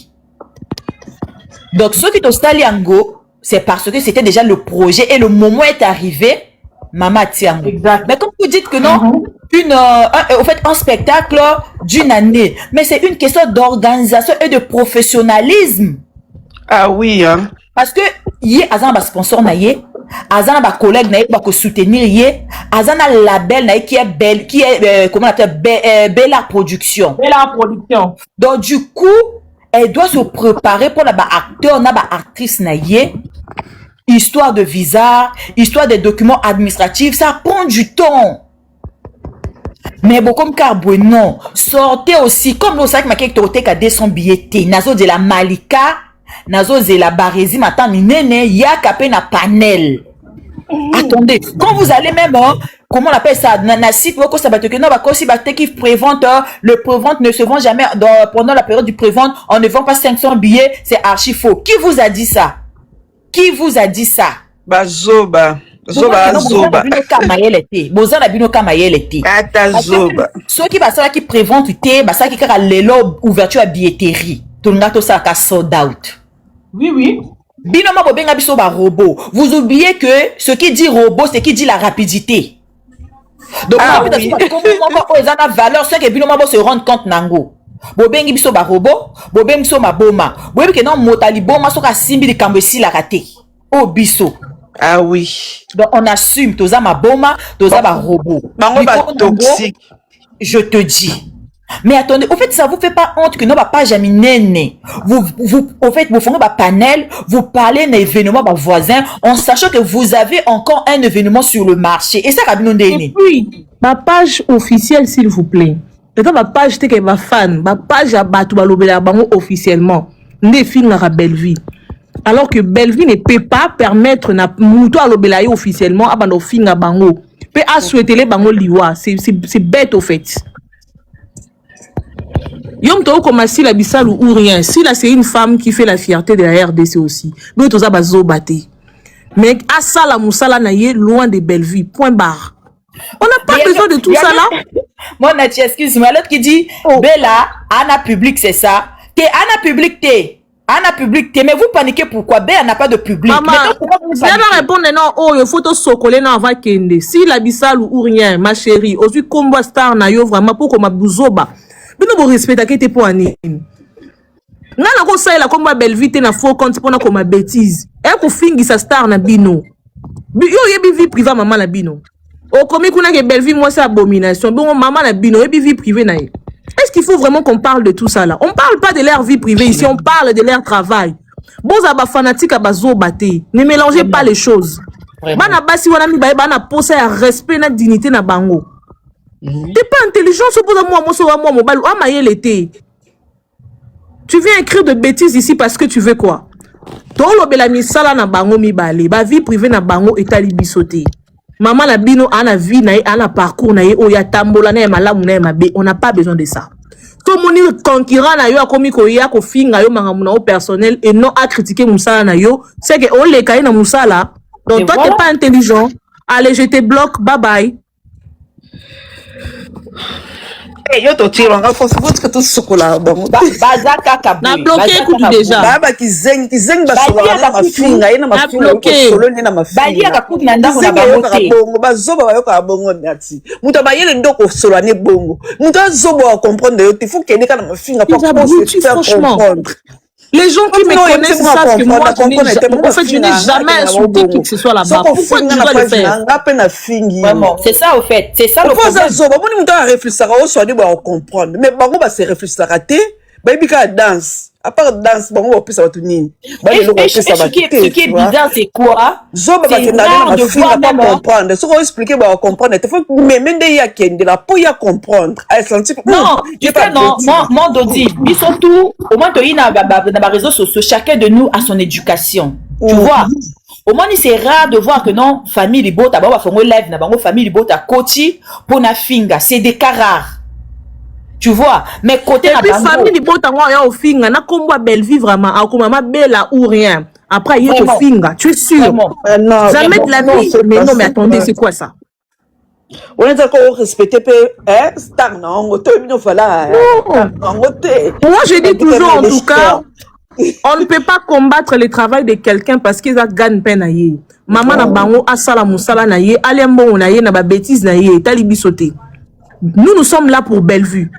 Donc, ceux qui t'ont stallé en go, c'est parce que c'était déjà le projet et le moment est arrivé. Maman tient. Exact. Mais comme vous dites que non, au fait, un spectacle d'une année, mais c'est une question d'organisation et de professionnalisme. Ah oui, hein. Parce que, y a un sponsor naïe, azana ba collègue naïe ba ko soutenir yé, azana label naïe qui est belle, qui est comment on appelle Bella Production. Bella Production. Donc du coup, elle doit se préparer pour la ba acteur na ba actrice naïe. Histoire de visa, histoire des documents administratifs, ça prend du temps. Mais bon, comme Carbonon, sortez aussi, comme le sac maquette qui a 200 billets, nazo de la Malika, nazo de la Barésie, maintenant, nene, ya capé na panel. Attendez, quand vous allez même, comment on appelle ça, na site, vous savez que non, si qui prévente, le prévente ne se vend jamais pendant la période du prévente, on ne vend pas 500 billets, c'est archi faux. Qui vous a dit ça? Qui vous a dit ça? Zoba. Zoba. Bozana bino kamayel était. Ata Zoba. Ceux qui basala qui prévente té, basala qui kara lelo ouverture à billetterie. Tongato ça ka sold out. Oui. Bino ma bobenga biso ba robot. Vous oubliez que ce qui dit robot, c'est qui dit la rapidité. Donc comment ils ont la valeur, c'est que bino ma se rendre compte nango. Bobengi biso ba robot, bobengi biso ma boma. Bobengi que non motali boma soka simbi de kambesi la raté. Oh biso. Ah oui. Donc on assume toza ma boma, toza ba robot. Bango ba toxique. Je te dis. Mais attendez, au fait ça vous fait pas honte que non ba pas jamais néné. Vous au fait vous faites ba panel, vous parlez d'un événement ba voisin en sachant que vous avez encore un événement sur le marché. Et ça rabino néné. Et puis ma page officielle s'il vous plaît. Et quand ma page t'es que ma fan, ma page à Batou Balobela Bango officiellement, n'est film à Belleville. Alors que Belleville ne peut pas permettre na Mouto à l'Obelaye officiellement à Bando film à Bango. Peut à souhaiter les Bango liwa. C'est bête au fait. Yom to comme si la Bissal ou rien. Si là c'est une femme qui fait la fierté de la RDC aussi. Mais to za bazo baté. Mais à ça la Moussala naïe loin de Belleville. Point barre. On n'a pas besoin de tout ça là. Mon Nati, excuse-moi, l'autre qui dit, Bella, Anna public, c'est ça. T'es Anna public, mais vous paniquez pourquoi? Bella n'a pas de public. Maman, si elle répondre non, oh, il faut te socoler non avant kende. Si la Bissal ou rien, ma chérie, aussi combo star na yo vraiment pour comme Bouzoba. Mais nous vous respectez qui t'es pour année. Nga na ko ça la combo Belleville na faux compte pour na comme bêtise. Elle ko fingi sa star na bino. Yo yebi vie privée maman na bino. Oh, comme qu'on a que Belleville, moi, c'est abomination. Bon, maman, la bino, et puis vie privée, naïe. Est-ce qu'il faut vraiment qu'on parle de tout ça, là? On parle pas de leur vie privée ici, on parle de leur travail. Bon, ça va fanatique à bazo baté. Ne mélangez pas les choses. Bana basi, wana mi bae, bana posa ya respect, na dignité, na bango. T'es pas intelligent, suppose à moi, mobile, ah, maïe, l'été. Tu viens écrire de bêtises ici parce que tu veux quoi? Tolo bela mi sala na bango mi bale, ba vie privée na bango et tali bisoté. Maman la bino ana vie na ana parcours na o ya tambola na malamu na mabe, on n'a pas besoin de ça. Tout moni concurrent na yo akomi ko ya ko finga yo mangamu na au personnel et non à critiquer musala na yo, c'est que on les caille na musala. Donc et toi voilà. T'es pas intelligent. Allez, je te bloque, bye bye. yo to tiro nga force votre que tout sokola bango baza kaka Na bloqué kutu déjà. baba kizengi basola na mafinga ina mafinga ko solo ni na mafinga balia ka kutu na ndako na bango bango bongo bazoba bayoka bongo merci muto bayele ndoko solo ne bongo muto azobo a comprendre yo il faut qu'elle na mafinga pour se faire comprendre. Les gens qui me connaissent savent que moi, en fait, je n'ai jamais insulté qui que ce soit là-bas. Pourquoi tu dois le faire? Vraiment, c'est ça au fait. C'est ça le problème. Comprendre. Mais bango ba se réfléchir raté, ba bika danse. À part danse, bango ba pesa batu nini. Ce qui est bizarre, c'est quoi? C'est rare de voir même comprendre. Ce qu'on expliquer ba comprendre, il faut même de ya kende la pour ya comprendre. Elle sentit non, tu sais non, moi Dodi, ils sont tout au moins tu na ba réseaux sociaux, chacun de nous a son éducation. Tu vois? Au moins c'est rare de voir que non famille libota ba fa live na bango famille libota coach pour na finga, c'est des cas rares. Tu vois, mais côté et puis famille libota moi ya au finga na kombo Bellevue vraiment a ko mama bella ou rien. Après il y a au finga, tu es sûr? Non, jamais de la vie. Mais non mais attendez, c'est quoi ça? On est d'accord respecter star non, on te voilà. Moi je dis toujours en tout cas on ne peut pas combattre le travail de quelqu'un parce qu'ils a gagne peine à yé. Maman na bango asala musala na yé, alembo na yé na ba bêtise na yé, talibi sauté. Nous sommes là pour Bellevue.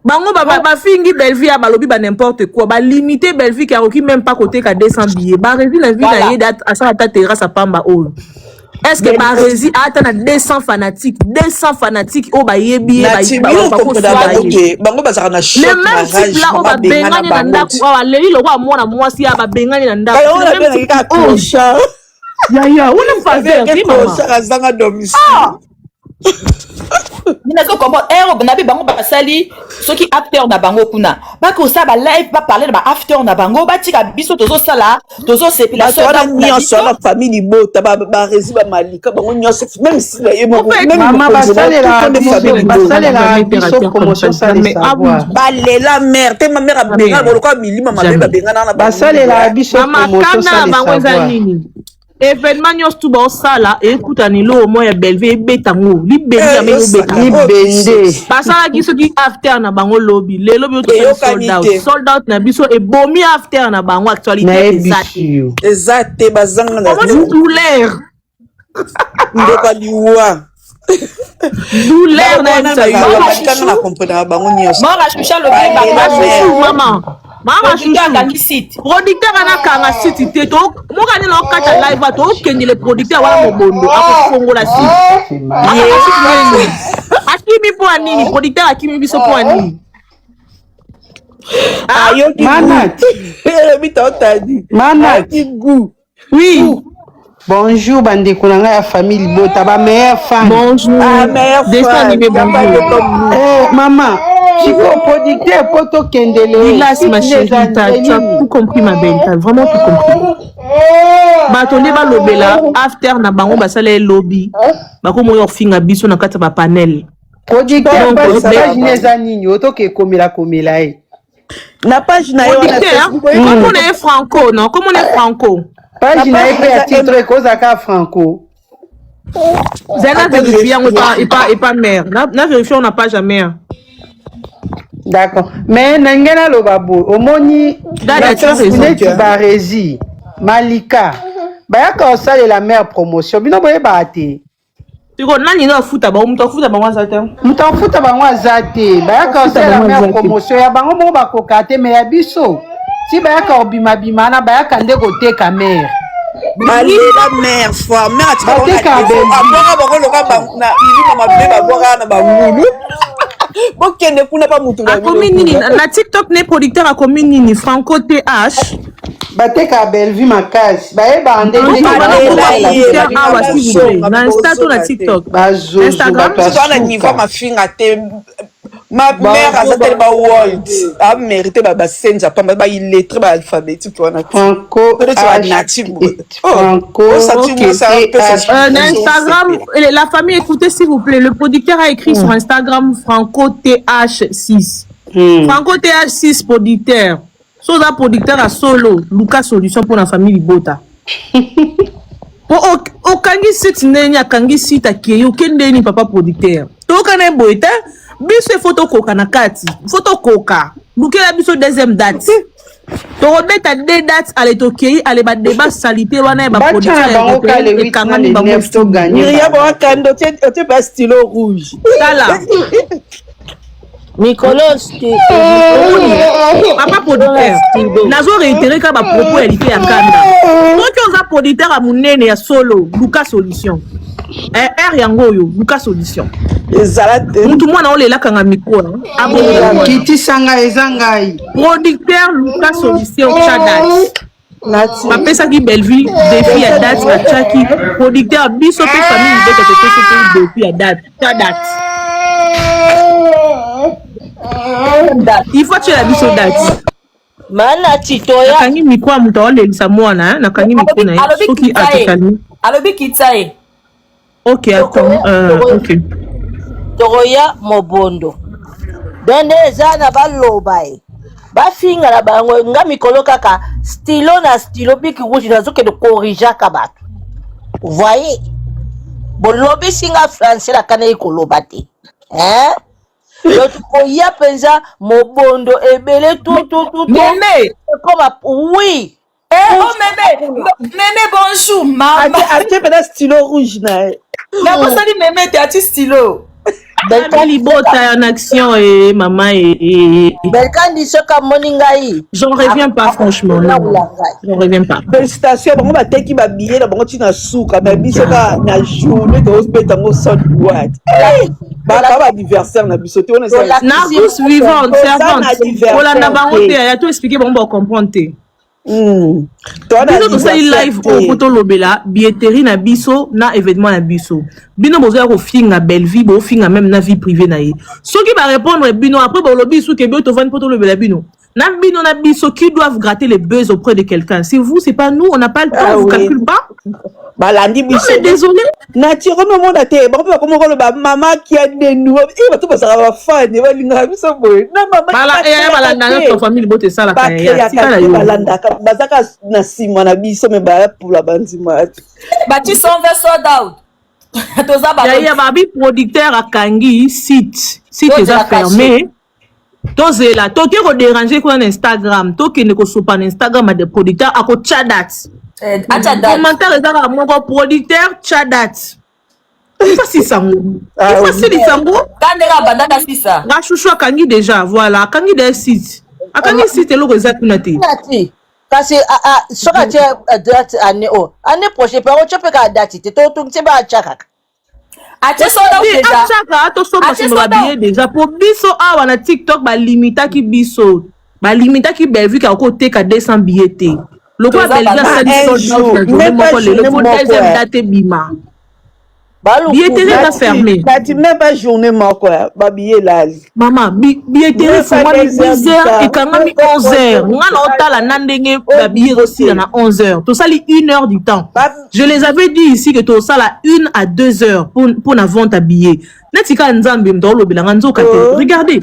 Bango ba fingi Bellevue a balobi ba n'importe quoi, ba limiter Bellevue qui a même pas côté ka 200 billets. Ba rési la vie na yé à ça ta terrasse à Pamba oh. Est-ce que par rési attend 200 fanatiques au ba yebi ba bango bazaka na shop le même type là au ba bengani na ndaku wa leli lo kwa mwana mwasi ya ba bengani na ndaku le même type ya on fa faire qui maman zanga domicile Nina ko kombo na bi bango basali ceux qui acteurs na bango kuna ba ko ça ba live ba parler ba after na bango ba tika biso tozo sala tozo sepilation na nyonso la famille libota ba rési ba malika bango nyonso même si même maman basalela biso promotion ça les savoir balela mère te ma mère a benga boloko milima ma beba benga na basalela biso promotion ça les savoir événement nyos tout bon ça là écoute anilo au moins Bellevue betango libende ya meyo betango libende pasala kiso ki after na bango lobby le lobby to sold out na biso e bomi after na bango actualité exacte bazanga na douleur ndoka liwa douleur na ça na comprendre bango nyos mora chucha le bango maman Mama chouchou producteur ana kanga site te to moka ni lo kata live to kenye le producteur wala mobondo ako la site akimi po anini producteur akimi biso po anini ayo ki manat bita otadi manat ki goût oui bonjour bandeko na ngai ya famille libota ba meilleur fan bonjour destin animé bonjour maman Chico producteur poto kendele. Relax ma chérie, tu as tout compris ma belle, tu as vraiment tout compris. Batone ba lobela after na bango basala lobby. Bako moyo finga biso na kata ba panel. Producteur page neza nini otoke komela na page na yo na Facebook. Comment on est franco non? Comment on est franco? Page na yo ya titre koza ka franco. Zena vérifier et pas mère. Na vérifier on n'a pas jamais. D'accord. Mais nangena lobabo omoni neti barezi Malika bayaka osale la meilleure promotion bino boye bate tiko nani no futa ba muto futa ba wazate muto futa ba wazate bayaka osale la meilleure promotion ya bango mo bakoka te mais ya biso si bayaka obima bimana bayaka nde koteka mère Malela mère foi mère tu vas abora boko loka ba na ilima mabeba bora na ba ngulu bokende kuna pa mutu na commune na TikTok ne producteur a commune ni Franco TH bateka Bellevue makasi baye bande na Insta na TikTok Instagram na niveau mafinga te ma mère a zate ba world a mérité ba senza pa ba illettré ba alphabétique wana Franco native Franco na Instagram la famille écoutez s'il vous plaît le producteur a écrit sur Instagram Franco TH6 Franco TH6 producteur soza producteur à solo Lucas solution pour la famille Libota okangi site neni akangi site akeyo kende ni papa producteur to kana boita biso photo koka na kati photo koka bukela biso deuxième date tokobeta 2 dates ale tokei ale badébat salité wana ya baproducteur Myriam wakanda otie ba stylo rouge tala Nicolas papa producteur nazo réitérer ka ba propos ya lité ya kanda soki oza producteur ya monene ya solo luka solution r yango oyo luka solution ezala te mutu mwana olelakanga micro kitisanga eza ngai producteur luka solution chadat bapesaki Belleville défi ya date atiaki producteur biso mpe famille libeka topesaki défi ya date chadat il faut tuer la biso date mana titoya nakangi micro ya moto aolelisa mwana nakangi micro na ye soki atekali alobi kitsa ye ok attends ok toya mobondo donde eza na baloba ye bafinga na bango nga mikolo kaka stylo na stylo biki rouge nazokende korrigeaka bato voye bolobisi nga français nakana ye koloba te tokoya mpenza mobondo ebele Mémé koma oui Mémé bonjour mama atie pena stylo rouge na ye nakosali Mémé te ati stylo libota en action et maman et belkandi soka moni ngai j'en reviens pas franchement non j'en reviens pas félicitations bango bateki babillet na bango ntina suka mais biso na journée tozobetango sans boîte baka baanniversaire na biso te narcus vivante servante olanda bango te ya to expliquer bango bacomprendre te biso tosali live oyo po tolobela billetterie na biso na événement na biso bino bozoya kofinga belle vie bofinga même na vie privée na ye soki barépondre bino après bolobi suki ebio tovandi po tolobela bino na bino na biso qui doivent gratter les buzz auprès de quelqu'un c'est vous c'est pas nous on n'a pas le temps on vous calcule pas balandi biso désolé natire omemonda te bango mpe bakomokoloba mama qui a denoué bato bazaka bafane balingaka biso boye na balanda notre famille bote esalaka balandaka bazaka na nsima na biso me bayapula bandima te bati sonve sold out toza ya babi producteur akangi site eza fermé tozela toke kodéranger kuna na Instagram tokende kosopa na Instagram ya de producteur akotya date commentaire ezaka moko producteur tya date ifasisango ifasilisango kandeka bandaka sisa ngashushu akangi déjà voilà akangi de site akangi site eloko eza kuna te kasi soki atie date année prochain pango tyo mpe kaka date te totungisi baachakaka achaka atosombasomba babillet déjà po biso awa na TikTok balimitaki biso balimitaki Belgique akoteka 200 billets te lokola Belgique asali soldate moko lelo po deuxième date bima billetterie eza fermé nati même pas journée moko babillet elali mama billetterie efungwami 10 heures ekangami 11 heures nga na otala na ndenge babillet ezosila na 11 heures tosali 1 heure du temps je les avais dit ici que tosala 1 à 2 heures pour na vente à billet netika nzambe moto olobelanga nzoka te regardez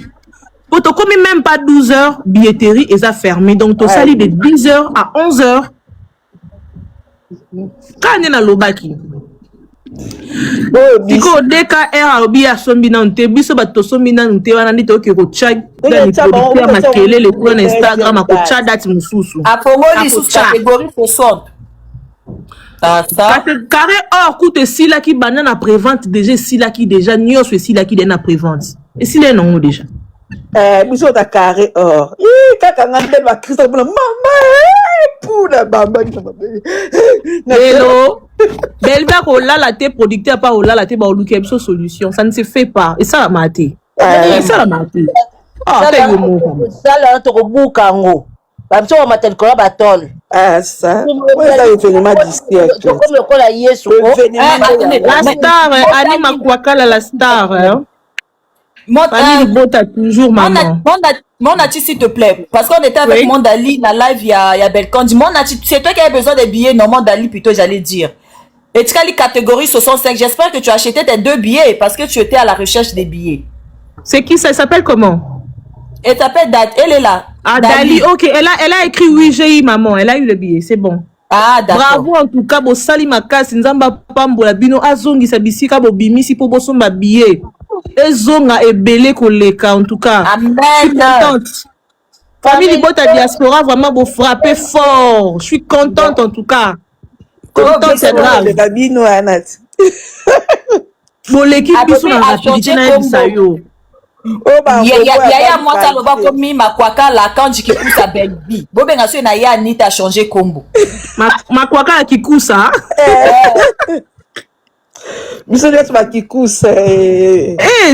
po tokomi même pas 12 heures billetterie eza fermé donc tosali de 10 heures à 11 heures kande na lobaki Iko DKR alobi asombi nanu te biso bato tosombi nanu te wana ndi toke kotya ni producteur makelele kuna na Instagram akotya date mosusu afongoli sous catégorie faussante carré or coûte esilaki banda na prévente déjà esilaki déjà nyonso esilaki de na prévente esila nango déjà biso ta carré or kaka nga nde bakristo mpona mama pula bamba hello Belva kolala te producteur pas olala te ba oluki biso solution ça ne se fait pas et ça la maté ça la maté sala tokobuka ngo bamso wa matelikola batol ça ça événement district comme lokola yesu la star anima kwakala la star Fanny Bota toujours maman. Monati s'il te plaît, parce qu'on était avec Mondali dans la live il y a Belkandi. Monati, c'est toi qui as besoin des billets, non Mondali plutôt j'allais dire. Et tu as les catégories 65. J'espère que tu as acheté tes 2 billets parce que tu étais à la recherche des billets. C'est qui ça s'appelle comment? Elle s'appelle Dali, elle est là. Ah Dali, ok, elle a écrit oui j'ai eu maman, elle a eu le billet, c'est bon. Ah d'accord. Bravo en tout cas, bo sali makasi nzamba pambola bino azongi sa bisika bo bimisi po bo somba billet. ezonga ebele koleka en tout cas. Amen. Je suis contente. Famille Libota Diaspora, vraiment vous frappez fort. Je suis contente en tout cas. Contente, c'est grave. Bon, l'équipe qui sont dans la rapidité n'a ça yo. Yaya mwata loba komi makwaka la kanji kikusa belbi. Bobe nga so na ya Anita changer combo. Makwaka kikusa. Biso neti bakikusa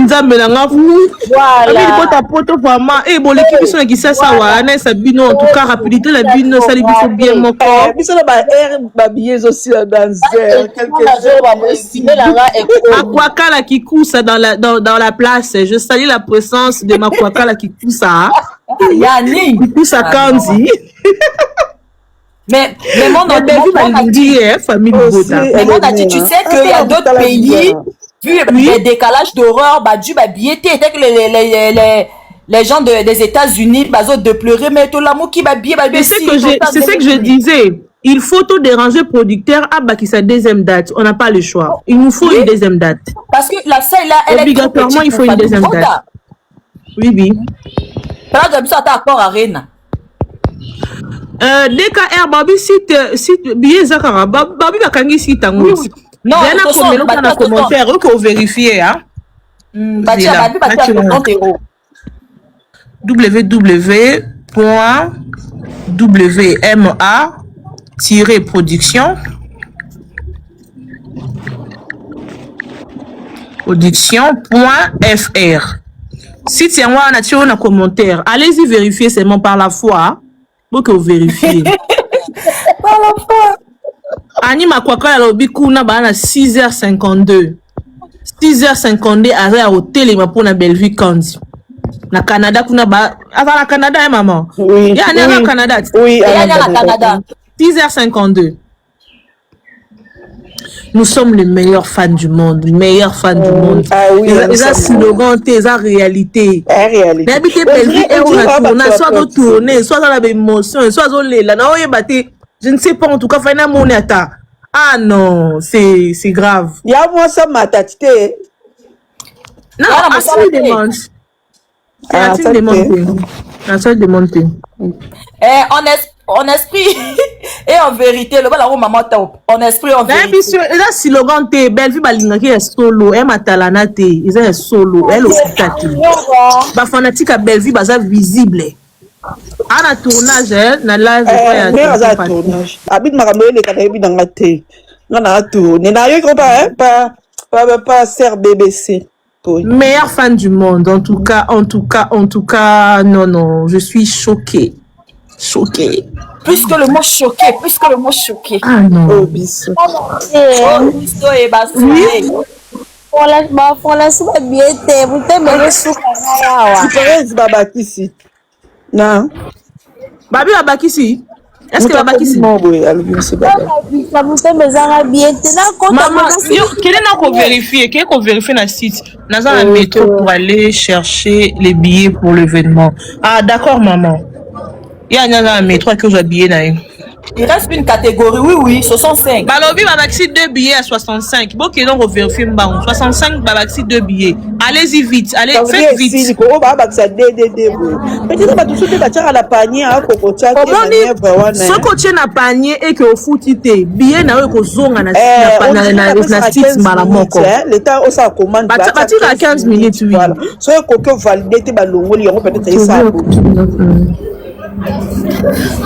nzambe na nga voilà bota poto vraiment bon l'équipe biso na kisasa wana sabino en tout cas rapidité la bino sali biso bien moko biso na ba air babillets aussi dans Makwaka la kikusa dans la place. Je salue la présence de Makwaka la kikusa Yani kikusa kanzi. Mais mon famille Bota. Mais mon dit, tu sais qu'il y a d'autres pays, vu les décalages d'horreur, bah du bah billetté, que les gens des États-Unis, bah de pleurer, mais tout l'amour qui va bien, c'est ce que je disais. Il faut tout déranger producteur à qui sa deuxième date. On n'a pas le choix. Il nous faut une deuxième date. Parce que la salle là, elle obligatoirement il faut une deuxième date. Oui. Là, tu as besoin d'accord à Rennes. DKR Babi site billet Zakara Babi bakangi site tango non on commentaire que vérifier hein www.wma-production.fr site yango na tio na commentaire, allez-y vérifier seulement par la foi. Faut que vous vérifiez. Ani Makwaka ya lobi kuna bana 6h52. 6h52 à hôtel et ma pour na Bellevue Kanzi. Na Canada kuna ba avant la Canada hein maman. Oui. Il y a un Canada. Oui, il y a un Canada. 6h52. Nous sommes les meilleurs fans du monde, les meilleurs fans du monde. Ah oui, les slogan, les réalité. Réalité. N'habitez Bellevue et on a tourné, soit on tourné, soit dans la émotion, soit on l'est là. Je ne sais pas, en tout cas, finalement, mon état. Ah non, c'est grave. Il y a moi ça ma tête. Non, Asile demande. Asile demande. Asile demande. En esprit et en vérité, le bala maman top. En esprit en vérité. Là slogan te Bellevue balinga qui est solo, et matalana te, ils est solo, elle aussi. Ba fanatique à Bellevue baza visible. Ana tournage na live mais à tournage. Habite makambo le kanayebi dans te. Na tourner. Na yo pas ser BBC. Meilleur fan du monde en tout cas, non, je suis choquée. Choqué. Plus que le mot choqué. Ah non. Oh, biso. Biso et basso. Oui. Voilà, c'est pas bien. Vous t'aimez souka. Tu peux babakisi. Non. Babi babakisi. Est-ce que babakisi? Non, oui, alors c'est babakisi. Vous t'aimez bien. Maman, quel est qu'on vérifie dans le site? Nous avons un métro pour aller chercher les billets pour l'événement. Ah d'accord maman. Il y a un métro que j'ai habillé là. Il reste une catégorie, oui, 65. Balobi Babaxi 2 billets à 65. Bon, qui donc vérifier 65 Babaxi 2 billets. Allez-y vite, faites vite. Si ko Babaxi DDD. Peut-être pas tout ce que tu as la panier à Kokocha. Ce que tu as panier et que au foot ité billet na yo ko zonga na site malamoko. L'état osa commande ba à 15 minutes oui. Voilà. So ko que valider balongoli yango peut-être ça.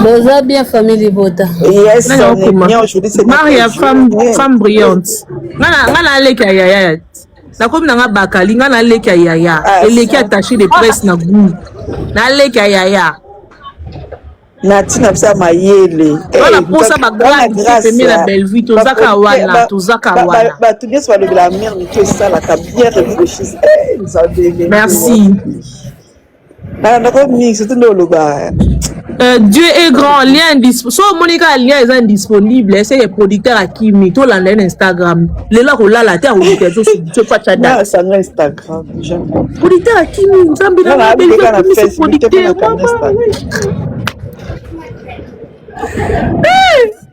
Déjà bien famille Libota. Yes, Maria femme brillante. Ngana leka yaya. Na comme na bakali ngana leka yaya. Eleki attaché de presse na goût. Na leka yaya. Na tina bisa mayele. Voilà pour ça ba grâce aimer la Bellevue tozaka wana. Ba tout bien soit le la mère mais que ça la bien réfléchi. Merci. Dieu est grand, lien indisponible. So Monica lien est indisponible. C'est les producteurs à qui mis tout l'année Instagram. Les là là la terre où tu pas tchada. Ça sur Instagram. Producteur à qui mis Zambi la producteur.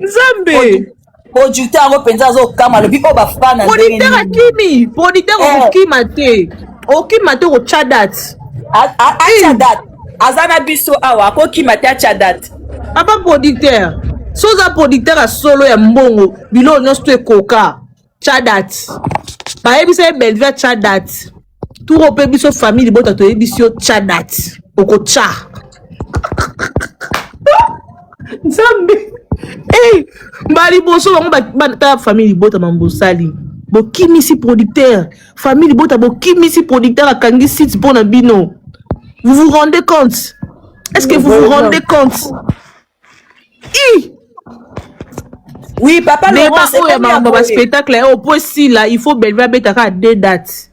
Zambi. Producteur au penza zo kama le bipo ba fan. Producteur à qui mis? Producteur au qui maté. okima te kotia date atia date aza na biso awa akokima te atia date papa producteur so oza producteur ya solo ya mbongo biloko nyonso to ekoka tia date bayebisa ye belvia tia date turo mpe biso famille libota toyebisi yo tia date okotia nzambe baliboso bango batala famille libota mambosali bokimisi producteur famille libota bokimisi producteur akangi site mpo na bino. Vous vous rendez compte? Est-ce que vous vous rendez compte? Oui, papa Laurent, c'est un spectacle au point si là il faut belver betaka 2 dates.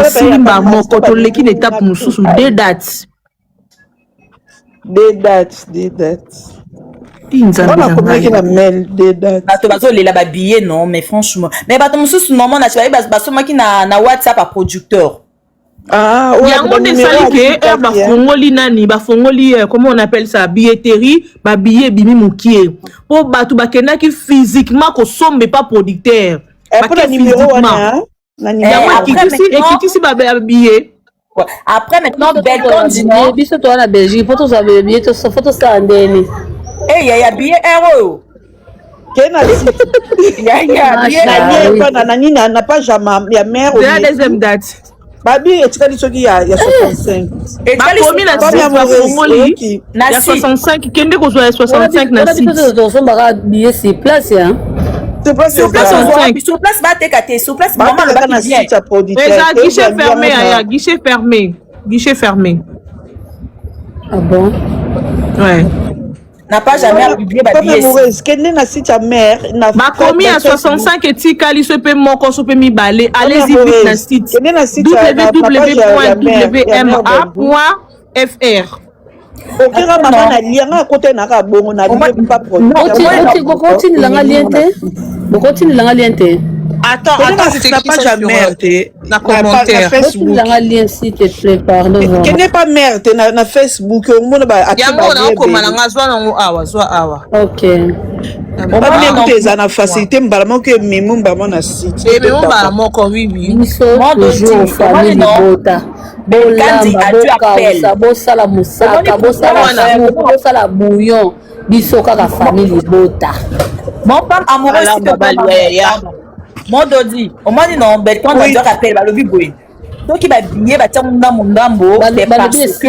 Simba moko to leki l'étape mususu 2 dates. 2 dates. On a combien la mail des dates? Bato bazo lela ba billet non, mais franchement. Mais bato mususu moment na chiba baso maki na WhatsApp à producteur. Ah, ouais, yango nesali ke bafongoli nani bafongoli comment on appelle ça billetterie ba billet bimi mukie po batu bakendaki physiquement ko sombe pas producteur pour le numéro wana ekitisi ba billet. Après maintenant Belcon dit non biso to na Belgique photo za billet to photo sa ndeni ya billet euro kena ya na page ya mère la deuxième date babi etikali soki ya 65 bakomi na bafongoli ya 65 kende kozwa ya 65 na site tosombaka billet sur place ya sur place bateka te sur place maman le baki bien eza guichet fermé ya guichet fermé ah bon ouais n'a pas jamais publié ba billet kende na site ya mère na bakomi à 65 etikali so pe moko so pe mibale allez-y vite na site www.wma.fr okera mama na lianga kote na ka bongo na pas bokotinilanga lien te Attends, c'est la page à mère, na commentaire. Facebook. S'il te plaît, pardon. Qui n'est pas mère, na Facebook. Ok. On va bien écouter ça na facilité, m'balamon que mimou m'balamon na site. Et mimou m'balamon qu'on oui. Nous sommes toujours famille Bota. Bosala musaka, bosala bouillon. Biso kaka famille Bota. Mon femme amoureuse, mon dodi, au moins non, ben quand on doit rappeler, bah le biboui. Donc il va bien, bah tiens mon ndambo, c'est parce que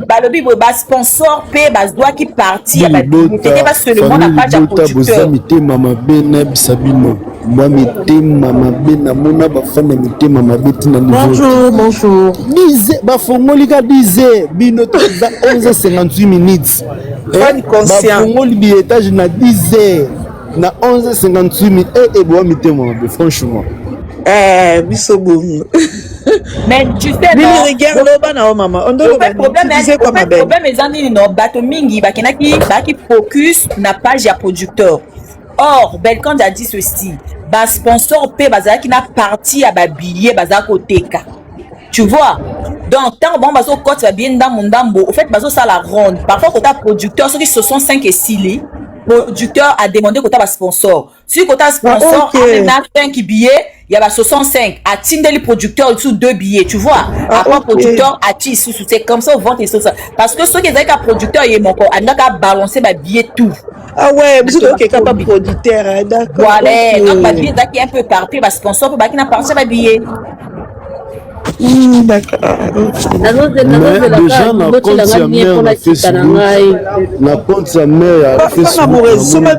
bah le biboui, bah sponsor paie, bah doit qui partir, bah c'était pas seulement la page à producteur. Maman Ben Sabino, moi mettez maman Ben Amona, bah femme mettez maman Bettina. Bonjour. Disait, bah Fongolika disait, bino to 11h58 minutes. Fan conscient. Fongoli billetage na 10h. Na 11h58 minutes et bois mettez maman franchement. Biso boum. Mais tu sais non. Mais regarde là bas na maman. On doit le problème les amis non bato mingi ba kenaki ba ki focus na page ya producteur. Or Belcon a dit ceci. Ba sponsor pe bazala ki na partie ya ba billet bazala koteka. Tu vois? Donc tant bon bazo cote va bien dans mon dambo. Au fait bazo ça la ronde. Parfois quand ta producteur ceux qui se sont 5 et 6 producteur a demandé que tu as sponsor. Si tu as sponsor, il y a 5 billets, il y a 65. A Tindeli producteur sous 2 billets, tu vois. Après producteur a sous c'est comme ça on vend et ça. Parce que ceux qui ont un producteur il est mon corps, on a qu'à balancer ma billet tout. Ah ouais, vous êtes quelqu'un pas producteur, d'accord. Voilà, donc ma billet qui est un peu parti, ma sponsor pour qui n'a pas passé ma billet. D'accord. Déjà na compte sa mère na Facebook, na compte sa mère à Facebook,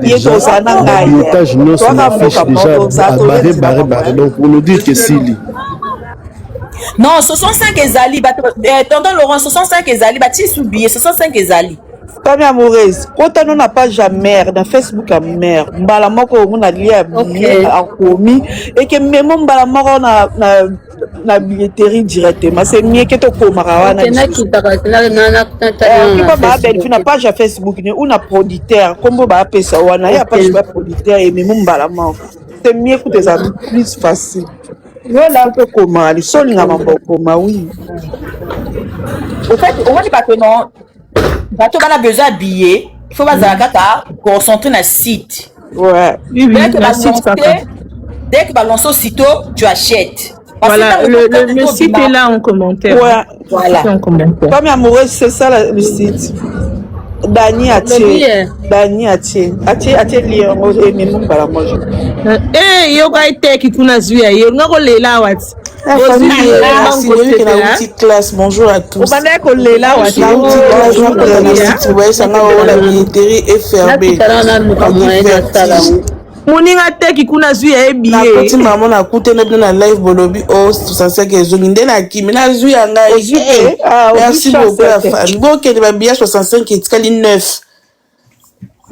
billettage non ça affiche déjà barré donc pour nous dire que c'est lui. Non 65 ezali tonton Laurent 65 ezali bati sous billet 65 ezali. Famille amoureuse, quand on n'a pas jamais dans Facebook à mère, mbala moko on a lié à commis et que même mbala moko na billetterie directement c'est mieux que to komara wana ba belle na page Facebook ni una producteur comme ba pesa wana ya page ba producteur et même mbala moko c'est mieux que des amis plus facile voilà to komara solinga mambo koma oui au fait on dit pas que non bato bana besoin de billets il faut bazala kaka concentrer na site ouais dès que balance aussitôt tu achètes. Voilà, le site est là en commentaire. Ouais. Voilà. En commentaire. Comme amoureuse, c'est ça le site. Dani Atie. Dani Atie. Atie lire. Eh, yoga ite kikuna zuya. Yoga ko lela wat. Classe, bonjour à tous. La billetterie est fermée. Moninga teki kuna zuya ebiye. Na petit maman na kute na live bolobi o 65 ezomi ndena kimi na zuya ngai. Merci beaucoup la famille. Bokende ba billet 65 etikali 9.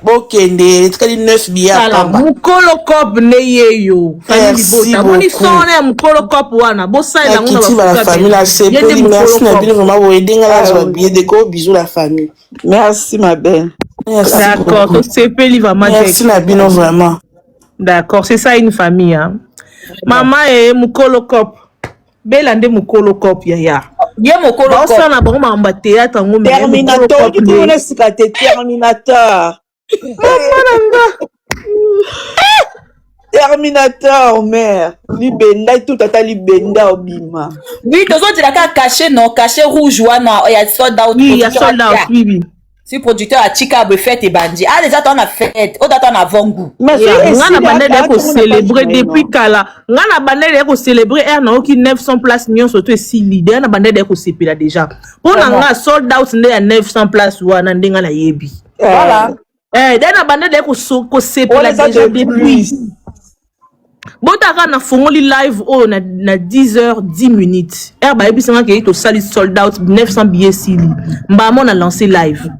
Bokende etikali 9 billet pamba. Mukolo cop ne yeyo. Famille bota. Moni sone mukolo cop wana. Bosa ina ngona la famille la CP. Merci na bino vraiment bo edenga la ba billet de ko bisous la famille. Merci ma belle. D'accord, to CP li vraiment. Merci na bino vraiment. D'accord, c'est ça une famille. Hein. Maman est mukolo cop. Belande mukolo cop yaya. Ye mukolo cop. Ça na bon mamba théâtre ngombe. Terminator, qui tourne sur la Terminator. Terminator, mère. Libenda, tout à libenda obima. Oui, tous autres, il a caché, non, caché rouge, wana, il y a soldat. Oui, il y a soldat, oui. Si producteur a Chika fête et bandi. Ah, déjà, on a fête. On a avant goût. Mais on a bandé de célébrer depuis Kala. On a bandé de célébrer. On a aucune 900 places. Nous surtout si l'idée. On a bandé de célébrer là déjà. On a sold out à 900 places ou à Nandinga na yebi. Voilà. Eh, on a bandé de célébrer là déjà depuis. Botaka na fongoli live oh na 10h 10 minutes. Ba ebi sanga ke to sali sold out 900 billets sili. Mbamo on a lancé live.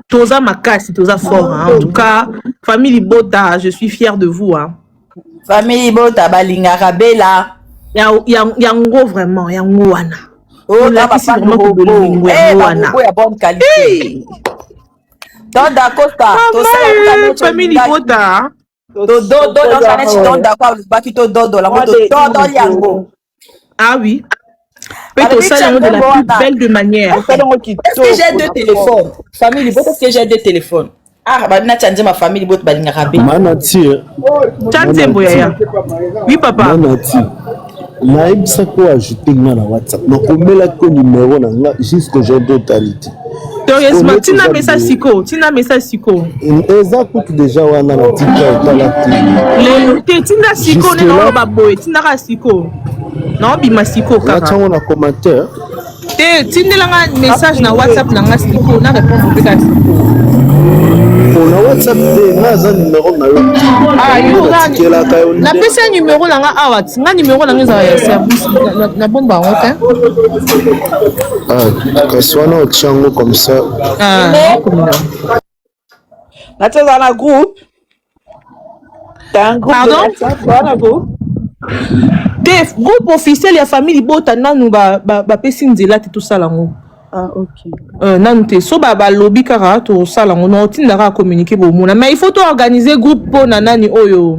Toza makasi, toza fort hein. En tout cas, famille Bota, je suis fière de vous hein. Famille Bota balinga rabela. Yango vraiment, yango wana. Oh là papa vraiment wana. Ya bonne qualité. Tonda Costa, to sala famille Bota. Dodo dans la net dans d'accord le baki to dodo la moto dodo yango. Ah oui. Peut-être ça de la plus belle de manière. Est-ce que j'ai deux téléphones? Famille, est-ce que j'ai deux téléphones? Ah, bah, na tchandé ma famille, bot balinga rabé. Manati. Tchandé boya. Oui papa. Manati. Naïbsa ko ajouter na WhatsApp. Donc on met la numéro na jusqu'au jour d'autalité. Sérieusement, tina message siko, tina message siko. Eza coûte déjà wana na TikTok le tina siko ne no ba boy, tina ka siko. Non bima siko kaka. Chango na commentaire. Te tindela message na WhatsApp na nga siko na répondre pe ka siko. On a WhatsApp na za numéro na yo. Ah yo na pesa numéro na nga awat, nga numéro na nga za service na bomba ngota. Ah, que soit na chango comme ça. Ah, comme na tza na groupe. T'as un groupe. Pardon? Def, groupe officiel ya famille Bota nanu ba pesi nzela te tout ça lango. Ah OK. Nanu te so ba lobby kara to ça lango no tindaka communiquer bo mona mais il faut to organiser groupe pour nani oyo.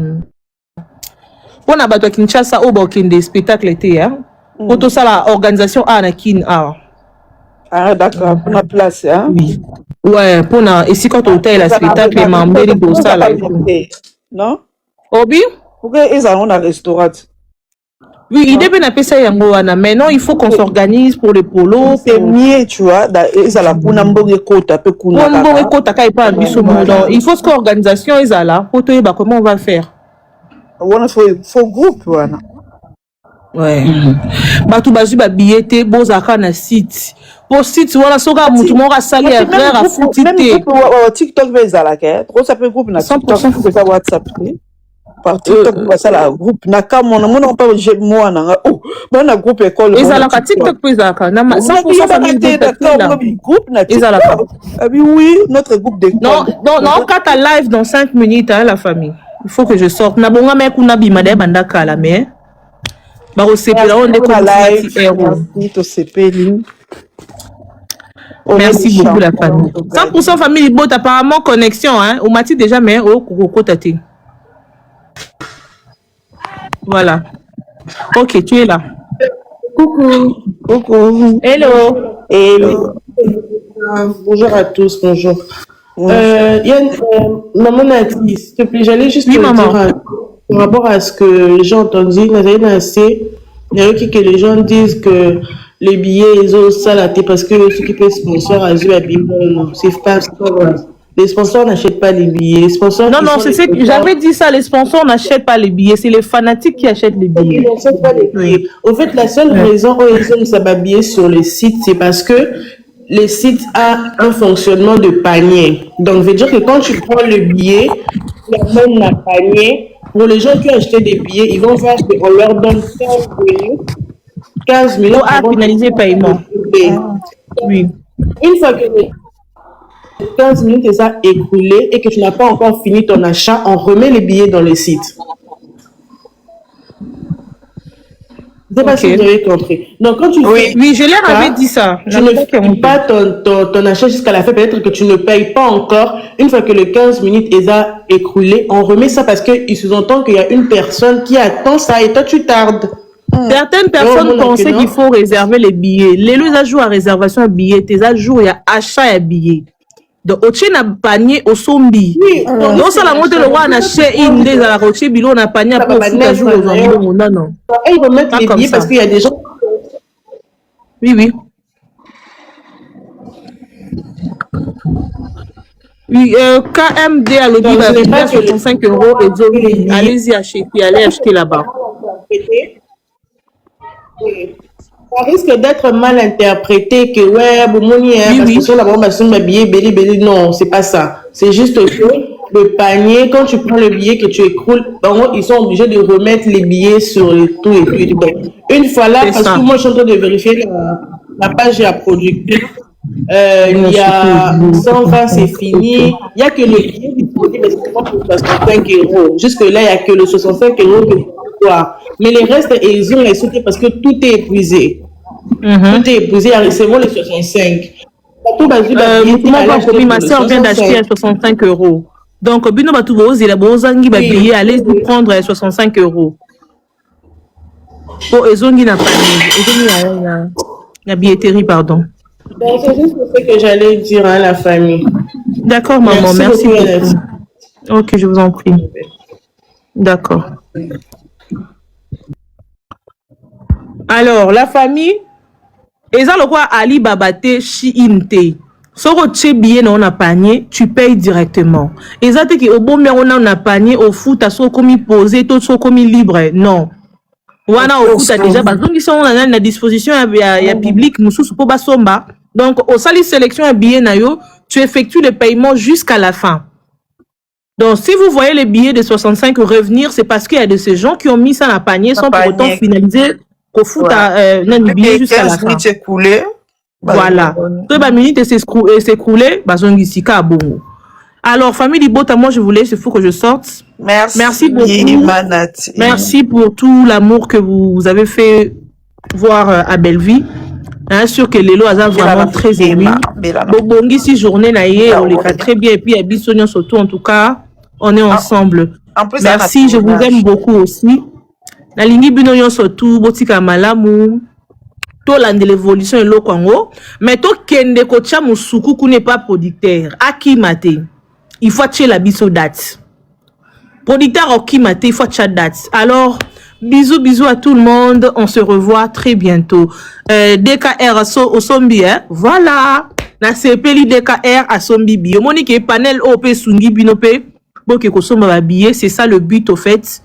Pour na bato Kinshasa o ba kende spectacle te ya. Pour to ça la organisation a na kin a. Ah d'accord, pour la place hein. Oui. Ouais, pour na ici quand hôtel la spectacle mambeli do ça là. Non? Obi? Pourquoi ils ont un restaurant? Oui, il devait n'appeler ça Yangoana. Maintenant, il faut qu'on s'organise pour les polos. C'est mieux, tu vois. Ils ont la Kunamboge Kota, peu Kunamboge Kota, il faut ce qu'organisation est là. Pour te dire comment on va faire. Il faut groupe, voilà. Ouais. Batou bazu ba billet bozaka na site. Pour site voilà soka mutu moko sali erreur à foutité. TikTok bezala ke. Trop ça peut groupe na TikTok, c'est ça WhatsApp. Par TikTok ça la groupe na ka mon pas moi na oh bana groupe école. Ezalaka TikTok bezaka na 100% famille groupe na TikTok. Oui, notre groupe de Non, quand ta live dans 5 minutes hein la famille. Il faut que je sorte. Na bonga me kuna bima de banda kala mais bah au CP là on est comme merci beaucoup la famille. 100% famille Bota apparemment connexion hein. On m'a dit déjà mais au Koko Tati. Voilà. Ok, tu es là. Coucou. Hello. Bonjour à tous, bonjour. Yann, maman Nati, s'il te plaît, j'allais juste te dire par rapport à ce que j'ai entendu, Nathalie Nassé, Il y a que les gens disent que les billets, ils ont salaté parce que ceux qui peuvent sponsor à jouer à billets, non, c'est pas vrai. Les sponsors n'achètent pas les billets. Les sponsors non, c'est ce que j'avais dit ça. Les sponsors n'achètent pas les billets. C'est les fanatiques qui achètent les billets. Ils n'achètent pas les billets. Au fait, la seule raison où ils aiment s'habiller sur les sites, c'est parce que les sites ont un fonctionnement de panier. Donc, veut dire que quand tu prends le billet, tu amènes un panier. Pour les gens qui ont acheté des billets, ils vont voir qu'on leur donne 15 minutes pour finaliser le paiement. Oui. Une fois que les 15 minutes est ça écoulé et que tu n'as pas encore fini ton achat, on remet les billets dans le site. Je ne sais pas si vous avez compris. Donc, quand tu oui, je leur avais dit ça. Tu ne fais pas ton achat jusqu'à la fin. Peut-être que tu ne payes pas encore. Une fois que les 15 minutes est écoulé, on remet ça parce qu'il sous-entend qu'il y a une personne qui attend ça et toi, tu tardes. Certaines personnes pensaient qu'il faut réserver les billets. Les jours à réservation à billets, tes jours il y a achat à billets. Donc, au na panier au sombi. Non, ça la moitié le roi n'a chez une des à la roche bilo na panier pour foutre jour aux environs. Non. Ils vont mettre les billets parce qu'il y a des gens. Oui. Oui, KMD à l'objet va 65 € et Zoé. Allez-y acheter, puis allez acheter là-bas. Ça risque d'être mal interprété que parce que sur la bombe à billet, non, c'est pas ça. C'est juste que le panier, quand tu prends le billet que tu écroules, ils sont obligés de remettre les billets sur le tout et tout. Une fois là, parce que moi je suis en train de vérifier la page à producteur. Il y a 120, c'est fini. Il n'y a que le billet disponible pour 65 €. Jusque-là, il n'y a que le 65 € que tu peux voir. Mais les restes, ils ont les sautés parce que tout est épuisé. Tout est épuisé, c'est bon les 65. Ma soeur vient d'acheter à 65 €. Donc, Bino Batoubo, il a besoin allez prendre 65 €. Pour Ezongi n'a pas la billetterie, pardon. C'est juste ce que j'allais dire à la famille. D'accord, maman, merci beaucoup. Ok, je vous en prie. D'accord. Alors, la famille, Eza le quoi Ali Babate Shi Inte. Soro tche billet on a panier, tu payes directement. Eza te ki au bon on a panier au foot à so commis posé, tout so commis libre. Non. Wana au foot a déjà bazongi sont à la disposition ya public mususu po basomba. Donc au sali sélection à billet na yo, tu effectues le paiement jusqu'à la fin. Donc si vous voyez les billets de 65 revenir, c'est parce qu'il y a de ces gens qui ont mis ça dans la panier sans pour autant finaliser qu'au foot à billet jusqu'à la fin. Voilà. Deux minutes s'écrouler, bazongi sika bongo. Alors, famille Libota, moi je voulais, il faut que je sorte. Merci beaucoup. Merci pour tout l'amour que vous avez fait voir à Belleville. Bien sûr que Lélo a vraiment très aimé. Bongi si journée naïe, on les fait très bien. Et puis à Bissonion surtout, en tout cas, on est ensemble. Merci, je vous aime beaucoup aussi. La ligne Binoyon surtout, Botika Malamu. To lande l'évolution et l'eau Congo. Mais to kende kocha musuku qui n'est pas producteur. Aki mate. Il faut acheter la biso date. Producteur Aki mate, il faut acheter date. Alors, bisous à tout le monde. On se revoit très bientôt. DKR au Sombi, hein? Voilà. Na sepeli DKR à Sombi bio. Monique panel OP Sungi Binope. Boke kosomba ba billet. C'est ça le but au fait.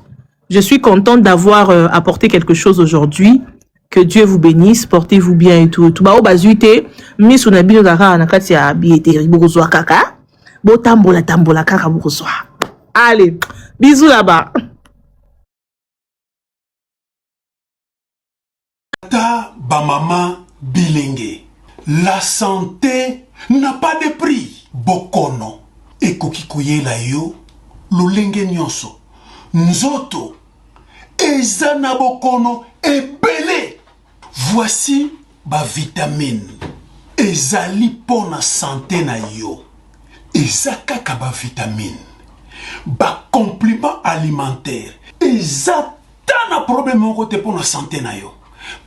Je suis contente d'avoir apporté quelque chose aujourd'hui. Que Dieu vous bénisse, portez-vous bien et tout. Tout ba obazuite, mis sur nabino dara na kati ya billetterie bokozwa kaka. Bo tambola kaka bokozwa. Allez, bisous là-bas. Ta ba mama bilenge. La santé n'a pas de prix. Bokono ekoki koyela yo lolenge nyonso. Nzoto eza na bokono ebele. Voici ba vitamine. Ezali pona santé na yo. Eza kaka ba vitamine. Ba complément alimentaire. Eza tana problème moko te pona santé na yo.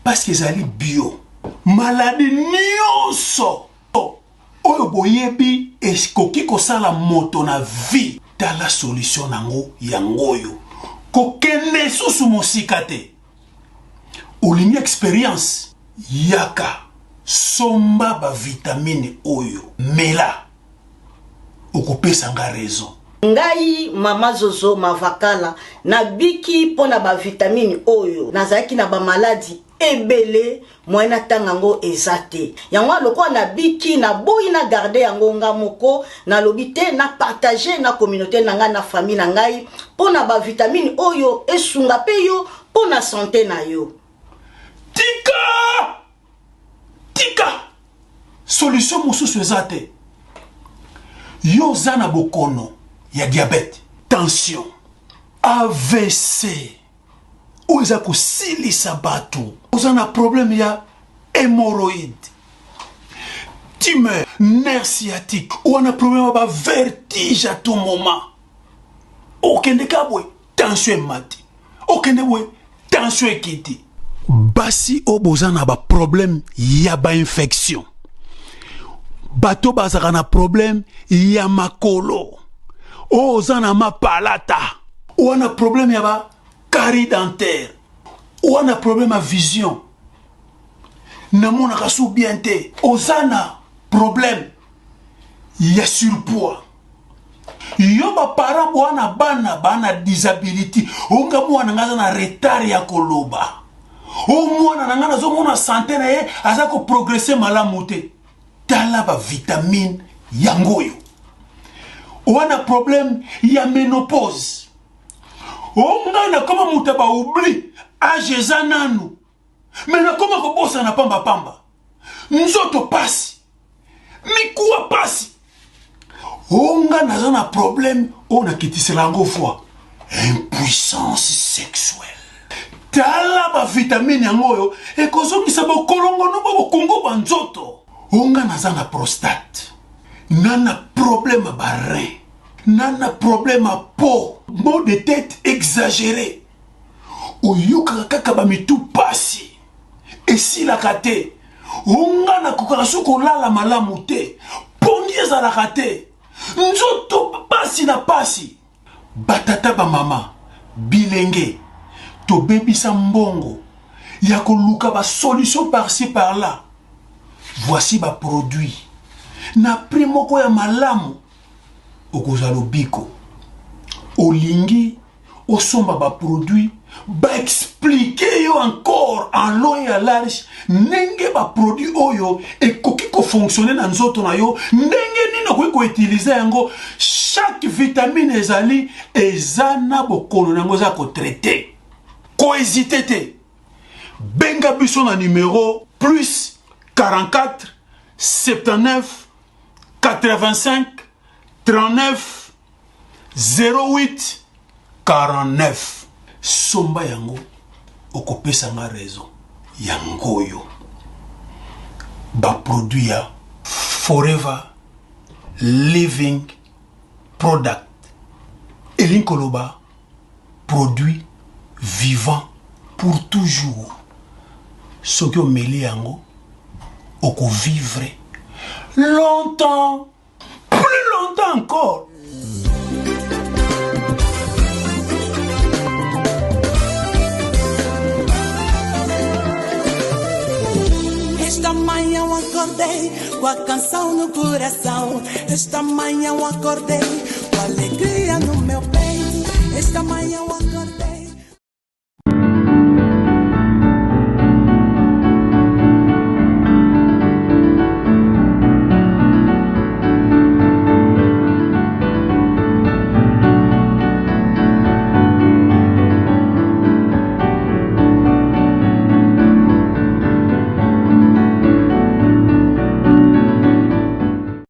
Parce que ezali bio. Maladie nyonso. Oyo boyebi eskoki kosala moto na vie. Tala solution nango yangoyo. Kokende susu mosika te. olingi expérience yaka somba ba vitamine oyo mela okopesa nga raison. Ngai mama Zozo Mavakala na biki pona ba vitamine oyo nazaki na ba maladie ebele moyena tangango ezate yango loko na biki na boyi na garder yango nga moko na lobité na partager na communauté na nga na famille na ngai pona ba vitamine oyo esunga pe yo pona santé na yo. Tika solution mosusu ezate yo zana bokono ya diabète, tension, AVC, ou ils ont silisa bateau, vous avez un problème, il y a hémorroïde, tumeur, nerf sciatique, ou on a un problème, il y a vertige à tout moment. Aucun des cas, tension est mati, aucun des cas, tension est quitté. Basi au besoin a un problème, il y a une infection. Bateau bazaka na problème, il y a makolo. Oh, zana ma palata. Ou on a problème yaba carie dentaire. Ou on a problème à vision. Namona kasu bien te. Ozana problème. Ya surpoids. Yo ba para wana bana disability. Onga mwana ngaza na retard ya koloba. O mwana ngana zo mona santé na ye azako progresser malamu te. Tala ba vitamine yangoyo. On a problème, il y a ménopause. On a comme moutaba oubli, âge zananu. Mais na comme ko bossa na pamba pamba. Nzoto passe. Mi quoi passe. On a un problème, on a quitté ce langue fois. Impuissance sexuelle. Tala ba vitamine yangoyo e kozomi sabo kolongo no bo kongo banzoto. On a un prostate. Nana problème à rein. Nana problème à peau. Maux de tête exagéré. Ou yuka kaka mi tout passé. Et si la kate. Unga na kukarasu kolala malamu te. Pondier za la kate. Nzoto pasi na pasi. Batata ba mama. Bilenge. To baby sambongo. Yako luka ba solution par-ci par-là. Voici ba produit. Na primoko ya malamu okozalo biko olingi osomba ba produit ba expliquer yo encore en long et en large ndenge ba produit oyo ekoki ko fonctionner na nzoto na yo ndenge nini ko utiliser yango chaque vitamine ezali ezana bokono nango za ko traiter ko hésiter te benga biso na numéro plus 44 79 85 39 08 49 somba yango okopesa nga raison yangoyo ba produit ya Forever Living Product elinkoloba produit vivant pour toujours soki omeli yango oko vivre longtemps, plus longtemps encore. Esta manhã eu acordei com a canção no coração. Esta manhã eu acordei com a alegria no meu peito. Esta manhã eu acordei.